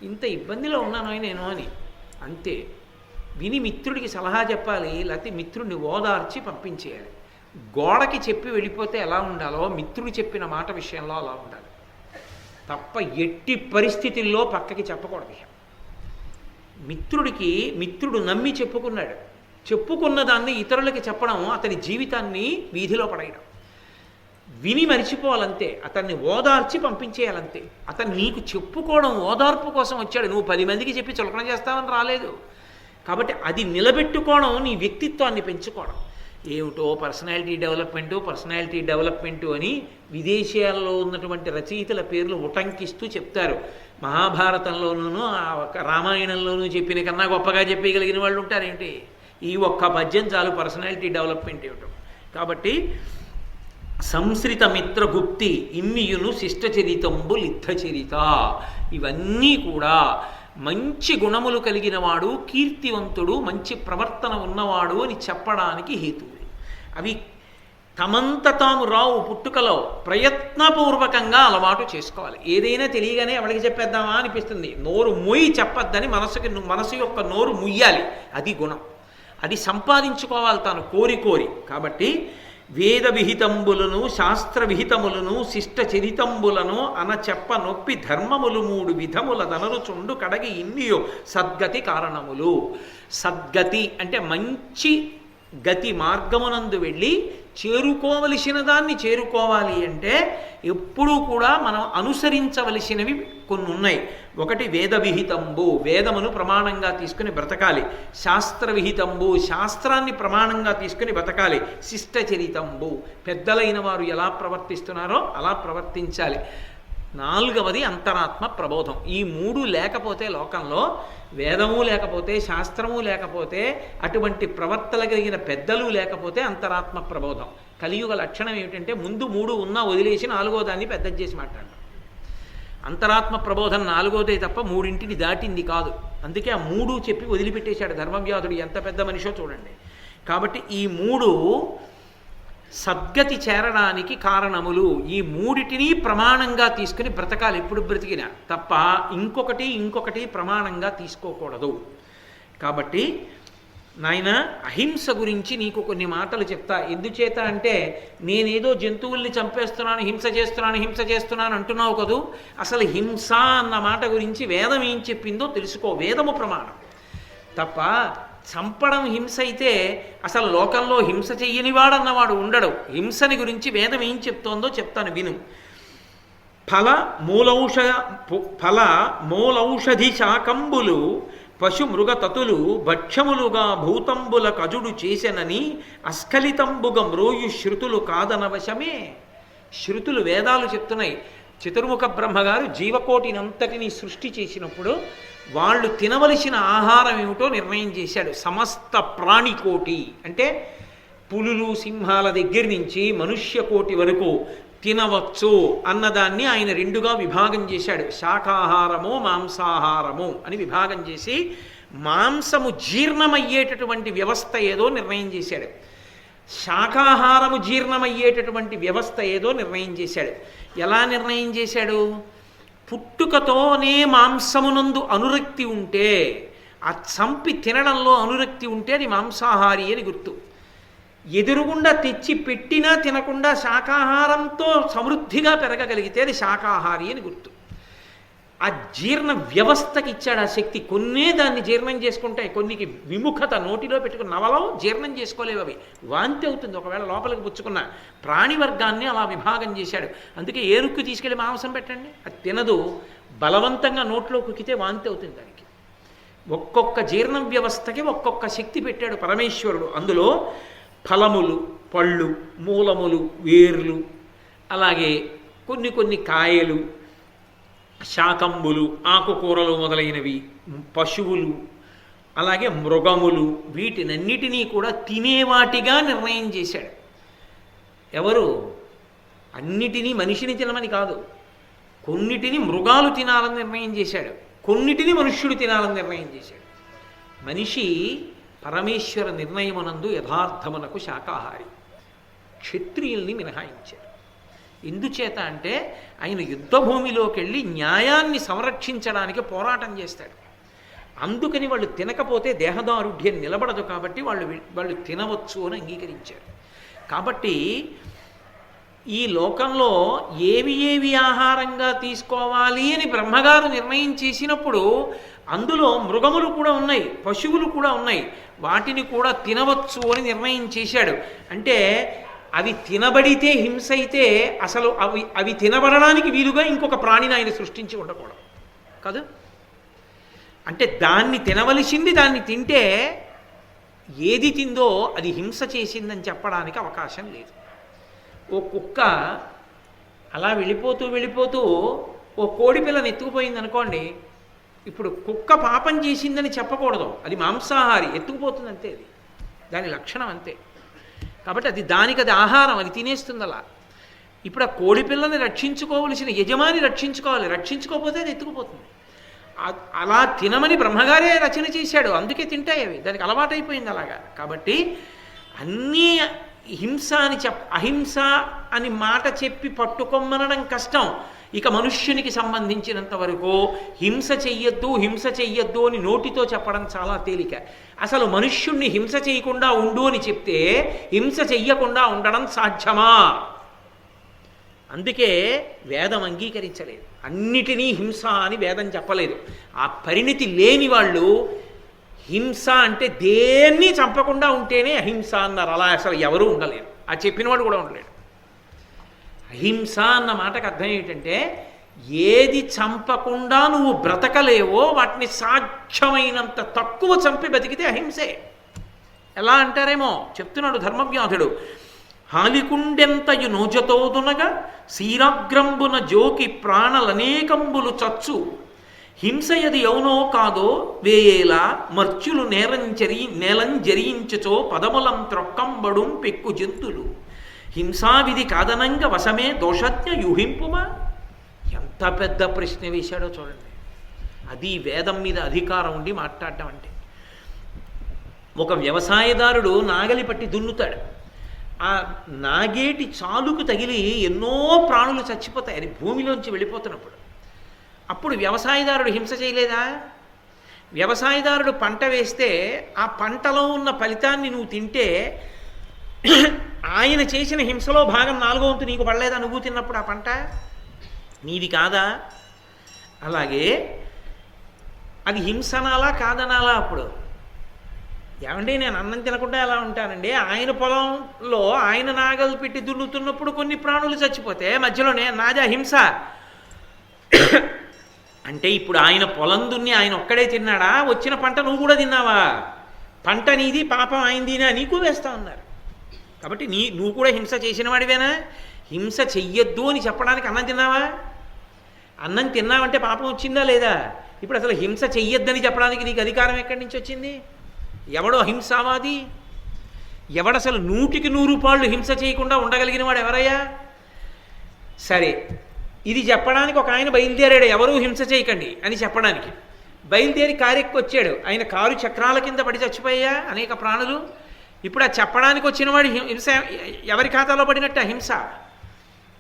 ఇంత ఇబ్బందిలో ఉన్నాను నేను అని. అంతే, విని మిత్రుడికి సలహా చెప్పాలి, లేకపోతే మిత్రుడిని ఓదార్చి పంపించేయాలి. గోడకి చెప్పి వెళ్ళిపోతే ఎలా ఉండాలో మిత్రుడు చెప్పిన మాట విషయంలో అలా ఉండాలి తప్ప ఎట్టి పరిస్థితుల్లో పక్కకి చెప్పకూడదు. మిత్రుడు నమ్మి చెప్పుకున్న దాన్ని ఇతరులకి చెప్పడం అతని జీవితాన్ని వీధిలో పడేయడం. విని మరిచిపోవాలంతే, అతన్ని ఓదార్చి పంపించేయాలంతే. అతను నీకు చెప్పుకోవడం ఓదార్పు కోసం వచ్చాడు, నువ్వు 10 మందికి చెప్పి చులకన చేస్తావని రాలేదు. కాబట్టి అది నిలబెట్టుకోవడం, నీ వ్యక్తిత్వాన్ని పెంచుకోవడం. ఏమిటో పర్సనాలిటీ డెవలప్మెంటు అని విదేశీయాల్లో ఉన్నటువంటి రచయితల పేర్లు ఉటంకిస్తూ చెప్తారు. మహాభారతంలోనూ రామాయణంలోనూ చెప్పిన కన్నా గొప్పగా చెప్పగలిగిన వాళ్ళు ఉంటారేంటి? ఈ ఒక్క పద్యం చాలు పర్సనాలిటీ డెవలప్మెంట్ ఏమిటో. కాబట్టి సంశ్రిత మిత్రగుప్తి ఇన్నియును శిష్టచరితంబు లిద్ధచరిత, ఇవన్నీ కూడా మంచి గుణములు కలిగిన వాడు, కీర్తివంతుడు, మంచి ప్రవర్తన ఉన్నవాడు అని చెప్పడానికి హేతువులు. అవి తమంత తాము రావు, పుట్టుకలో ప్రయత్నపూర్వకంగా అలవాటు చేసుకోవాలి. ఏదైనా తెలియగానే ఎవరికి చెప్పేద్దామా అనిపిస్తుంది, నోరు మొయ్యి చెప్పద్దని మనసు యొక్క నోరు ముయ్యాలి. అది గుణం, అది సంపాదించుకోవాలి తాను కోరి. కాబట్టి వేద విహితంబులను శాస్త్ర విహితములను శిష్ట చరితంబులను అనచెప్ప నొప్పి ధర్మములు 3 విధముల దనరుచుండు కడగి ఇన్నియో సద్గతి కారణములు. సద్గతి అంటే మంచి గతి, మార్గమునందు వెళ్ళి చేరుకోవలసిన దాన్ని చేరుకోవాలి అంటే ఎప్పుడూ కూడా మనం అనుసరించవలసినవి కొన్ని ఉన్నాయి. ఒకటి వేద విహితంబు, వేదమును ప్రమాణంగా తీసుకుని బ్రతకాలి. శాస్త్ర విహితంబు, శాస్త్రాన్ని ప్రమాణంగా తీసుకుని బ్రతకాలి. శిష్టచరితంబు, పెద్దలైన వారు ఎలా ప్రవర్తిస్తున్నారో అలా ప్రవర్తించాలి. 4వది అంతరాత్మ ప్రబోధం. ఈ 3 లేకపోతే లోకంలో, వేదము లేకపోతే, శాస్త్రము లేకపోతే, అటువంటి ప్రవర్తన కలిగిన పెద్దలు లేకపోతే అంతరాత్మ ప్రబోధం. కలియుగ లక్షణం ఏమిటంటే ముందు 3 ఉన్నా వదిలేసి 4వ దాన్ని పెద్దది చేసి మాట్లాడటం. అంతరాత్మ ప్రబోధన 4వదే తప్ప 3ంటిని దాటింది కాదు. అందుకే ఆ 3 చెప్పి వదిలిపెట్టేశాడు ధర్మవ్యాధుడు. ఎంత పెద్ద మనిషో చూడండి. కాబట్టి ఈ 3 సద్గతి చేరడానికి కారణములు. ఈ 3టిని ప్రమాణంగా తీసుకుని బ్రతకాలి ఎప్పుడు బ్రతికినా, తప్ప ఇంకొకటి ప్రమాణంగా తీసుకోకూడదు. కాబట్టి నాయన అహింస గురించి నీకు కొన్ని మాటలు చెప్తా. ఎందుచేత అంటే నేనేదో జంతువుల్ని చంపేస్తున్నాను, హింస చేస్తున్నాను అంటున్నావు కదూ. అసలు హింస అన్న మాట గురించి వేదం ఏం చెప్పిందో తెలుసుకో. వేదము ప్రమాణం తప్ప చంపడం హింస అయితే అసలు లోకంలో హింస చెయ్యనివాడన్నవాడు ఉండడు. హింసని గురించి వేదం ఏం చెప్తోందో చెప్తాను విను. ఫల మూలౌషధి శాకంబులు పశు మృగతతులు భక్ష్యములుగా భూతంబుల కజుడు చేసెనని అస్ఖలితంబుగ మ్రోయు శృతులు కాదనవశమే. శృతులు వేదాలు చెప్తున్నాయి. చతుర్ముఖ బ్రహ్మగారు జీవకోటినంతటినీ సృష్టి చేసినప్పుడు వాళ్ళు తినవలసిన ఆహారం ఏమిటో నిర్ణయం చేశాడు. సమస్త ప్రాణికోటి అంటే పులులు సింహాల దగ్గర నుంచి మనుష్య కోటి వరకు తినవచ్చు అన్నదాన్ని ఆయన 2గా విభాగం చేశాడు. శాకాహారము మాంసాహారము అని విభాగం చేసి మాంసము జీర్ణమయ్యేటటువంటి వ్యవస్థ ఏదో నిర్ణయం చేశాడు. శాకాహారము జీర్ణమయ్యేటటువంటి వ్యవస్థ ఏదో నిర్ణయం చేశాడు. ఎలా నిర్ణయం చేశాడు? పుట్టుకతోనే మాంసమునందు అనురక్తి ఉంటే, ఆ చంపి తినడంలో అనురక్తి ఉంటే అది మాంసాహారి అని గుర్తు. ఎదురుగుండా తెచ్చి పెట్టినా తినకుండా శాకాహారంతో సమృద్ధిగా పెరగగలిగితే అది శాకాహారి అని గుర్తు. ఆ జీర్ణ వ్యవస్థకి ఇచ్చాడు ఆ శక్తి. కొన్నే దాన్ని జీర్ణం చేసుకుంటాయి, కొన్నికి విముఖత, నోటిలో పెట్టుకున్న నవలో జీర్ణం చేసుకోలేవు, అవి వాంతి అవుతుంది ఒకవేళ లోపలికి పుచ్చుకున్న. ప్రాణివర్గాన్ని అలా విభాగం చేశాడు. అందుకే ఏరుక్కు తీసుకెళ్ళి మాంసం పెట్టండి, అది తినదు. బలవంతంగా నోట్లో కుక్కితే వాంతి అవుతుంది దానికి. ఒక్కొక్క జీర్ణ వ్యవస్థకి ఒక్కొక్క శక్తి పెట్టాడు పరమేశ్వరుడు. అందులో ఫలములు, పళ్ళు, మూలములు, వేర్లు, అలాగే కొన్ని కాయలు, శాకంబులు, ఆకుకూరలు మొదలైనవి, పశువులు, అలాగే మృగములు, వీటినన్నిటినీ కూడా తినేవాటిగా నిర్ణయం చేశాడు. ఎవరు? అన్నిటినీ మనిషిని తినమని కాదు, కొన్నిటిని మృగాలు తినాలని నిర్ణయం చేశాడు, కొన్నిటిని మనుష్యుడు తినాలని నిర్ణయం చేశాడు. మనిషి పరమేశ్వర నిర్ణయమునందు యథార్థమునకు శాకాహారి. క్షత్రియుల్ని మినహాయించాడు. ఎందుచేత అంటే ఆయన యుద్ధభూమిలోకి వెళ్ళి న్యాయాన్ని సంరక్షించడానికి పోరాటం చేస్తాడు. అందుకని వాళ్ళు తినకపోతే దేహదారుఢ్యం నిలబడదు, కాబట్టి వాళ్ళు తినవచ్చు అని అంగీకరించారు. కాబట్టి ఈ లోకంలో ఏవి ఆహారంగా తీసుకోవాలి అని బ్రహ్మగారు నిర్ణయం చేసినప్పుడు అందులో మృగములు కూడా ఉన్నాయి, పశువులు కూడా ఉన్నాయి, వాటిని కూడా తినవచ్చు అని నిర్ణయం చేశాడు. అంటే అవి తినబడితే హింస అయితే అసలు అవి తినబడడానికి వీలుగా ఇంకొక ప్రాణిని ఆయన సృష్టించి ఉండకూడదు కాదు. అంటే దాన్ని తినవలసింది దాన్ని తింటే ఏది తిందో అది హింస చేసిందని చెప్పడానికి అవకాశం లేదు. ఓ కుక్క అలా వెళ్ళిపోతూ ఓ కోడి పిల్లని ఎత్తుకుపోయింది అనుకోండి, ఇప్పుడు కుక్క పాపం చేసిందని చెప్పకూడదు, అది మాంసాహారి, ఎత్తుకుపోతుంది అంతే, అది దాని లక్షణం అంతే. కాబట్టి అది దానికి అది ఆహారం, అది తినేస్తుంది అలా. ఇప్పుడు ఆ కోడి పిల్లని రక్షించుకోవలసిన యజమాని రక్షించుకోకపోతే అది ఎత్తుకుపోతుంది. అలా తినమని బ్రహ్మగారే రచన చేశాడు, అందుకే తింటాయి అవి, దానికి అలవాటైపోయింది అలాగా. కాబట్టి అన్నీ హింస అని అహింస అని మాట చెప్పి పట్టుకొమ్మనడం కష్టం. ఇక మనుష్యునికి సంబంధించినంత వరకు హింస చెయ్యొద్దు అని నోటితో చెప్పడం చాలా తేలిక. అసలు మనుష్యుణ్ణి హింస చేయకుండా ఉండు అని చెప్తే హింస చెయ్యకుండా ఉండడం సాధ్యమా? అందుకే వేదం అంగీకరించలేదు, అన్నిటినీ హింస అని వేదం చెప్పలేదు. ఆ పరిణితి లేని వాళ్ళు హింస అంటే దేన్ని చంపకుండా ఉంటేనే అహింస అన్నారు. అలా అసలు ఎవరూ ఉండలేరు, ఆ చెప్పినవాడు కూడా ఉండలేడు. అహింస అన్న మాటకు అర్థం ఏమిటంటే ఏది చంపకుండా నువ్వు బ్రతకలేవో వాటిని సాధ్యమైనంత తక్కువ చంపి బతికితే అహింసే. ఎలా అంటారేమో చెప్తున్నాడు ధర్మవ్యాధుడు. హాలికుండెంతయు నోజతోదునగా శీరాగ్రంబున జోకి ప్రాణలనేకంబులు చచ్చు హింసయది యౌనో కాదో వేయేలా మర్చులు నేలం జరించుచో పదములం త్రొక్కంబడుం పెక్కు జంతులు హింసావిధి కాదనంగా వశమే దోషజ్ఞ యూహింపుమా. ఎంత పెద్ద ప్రశ్న వేశాడో చూడండి. అది వేదం మీద అధికారం ఉండి మాట్లాడటం అంటే. ఒక వ్యవసాయదారుడు నాగలి పట్టి దున్నుతాడు. ఆ నాగేటి చాలుకు తగిలి ఎన్నో ప్రాణులు చచ్చిపోతాయి అది భూమిలోంచి వెళ్ళిపోతున్నప్పుడు. అప్పుడు వ్యవసాయదారుడు హింస చేయలేదా? వ్యవసాయదారుడు పంట వేస్తే ఆ పంటలో ఉన్న ఫలితాన్ని నువ్వు తింటే ఆయన చేసిన హింసలో భాగం 4వ వంతు నీకు పడలేదా? నువ్వు తిన్నప్పుడు ఆ పంట నీది కాదా? అలాగే అది హింసనాలా కాదనాలా? అప్పుడు ఏమండి నేను అన్నం తినకుండా ఎలా ఉంటానండి? ఆయన పొలంలో ఆయన నాగలు పెట్టి దున్నుతున్నప్పుడు కొన్ని ప్రాణులు చచ్చిపోతే మధ్యలోనే నాదే హింస అంటే ఇప్పుడు ఆయన పొలం దున్ని ఆయన ఒక్కడే తిన్నాడా? వచ్చిన పంట నువ్వు కూడా తిన్నావా? పంట నీది, పాపం ఆయనదినా నీకు వేస్తా ఉన్నారు. కాబట్టి నువ్వు కూడా హింస చేసిన వాడివేనా? హింస చెయ్యొద్దు అని చెప్పడానికి అన్నం తిన్నావా? అన్నం తిన్నావంటే పాపం వచ్చిందా లేదా? ఇప్పుడు అసలు హింస చెయ్యొద్దని చెప్పడానికి నీకు అధికారం ఎక్కడి నుంచి వచ్చింది? ఎవడో హింసావాది? ఎవడసలు 100కి 100 పాళ్ళు హింస చేయకుండా ఉండగలిగిన వాడు ఎవరయ్యా? సరే, ఇది చెప్పడానికి ఒక ఆయన బయలుదేరాడు, ఎవరూ హింస చేయకండి అని చెప్పడానికి. బయలుదేరి కారెక్కి వచ్చాడు. ఆయన కారు చక్రాల కింద పడి చచ్చిపోయా అనేక ప్రాణులు. ఇప్పుడు ఆ చెప్పడానికి వచ్చినవాడు హింస ఎవరి ఖాతాలో పడినట్టు ఆ హింస?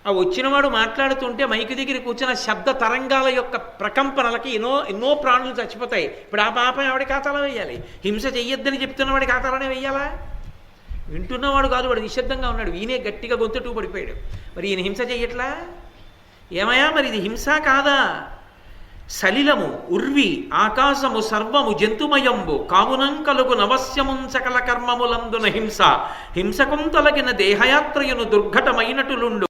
ఆ వచ్చినవాడు మాట్లాడుతుంటే మైకు దగ్గర కూర్చున్న శబ్ద తరంగాల యొక్క ప్రకంపనలకి ఎన్నో ప్రాణులు చచ్చిపోతాయి. ఇప్పుడు ఆ పాపం ఎవడి ఖాతాలో వేయాలి? హింస చెయ్యొద్దని చెప్తున్నవాడి ఖాతాలోనే వెయ్యాలా? వింటున్నవాడు కాదు, వాడు నిశ్శబ్దంగా ఉన్నాడు. ఈయనే గట్టిగా గొంతుటూ పడిపోయాడు. మరి ఈయన హింస చెయ్యట్లా? ఏమయ్యా మరి ఇది హింస కాదా? సలిలము ఉర్వి ఆకాశము సర్వము జంతుమయంబు కావునం కలుగు నవస్యముం సకల కర్మములందున హింస హింసకుం తొలగిన దేహయాత్రయును దుర్ఘటమైనటులుండు.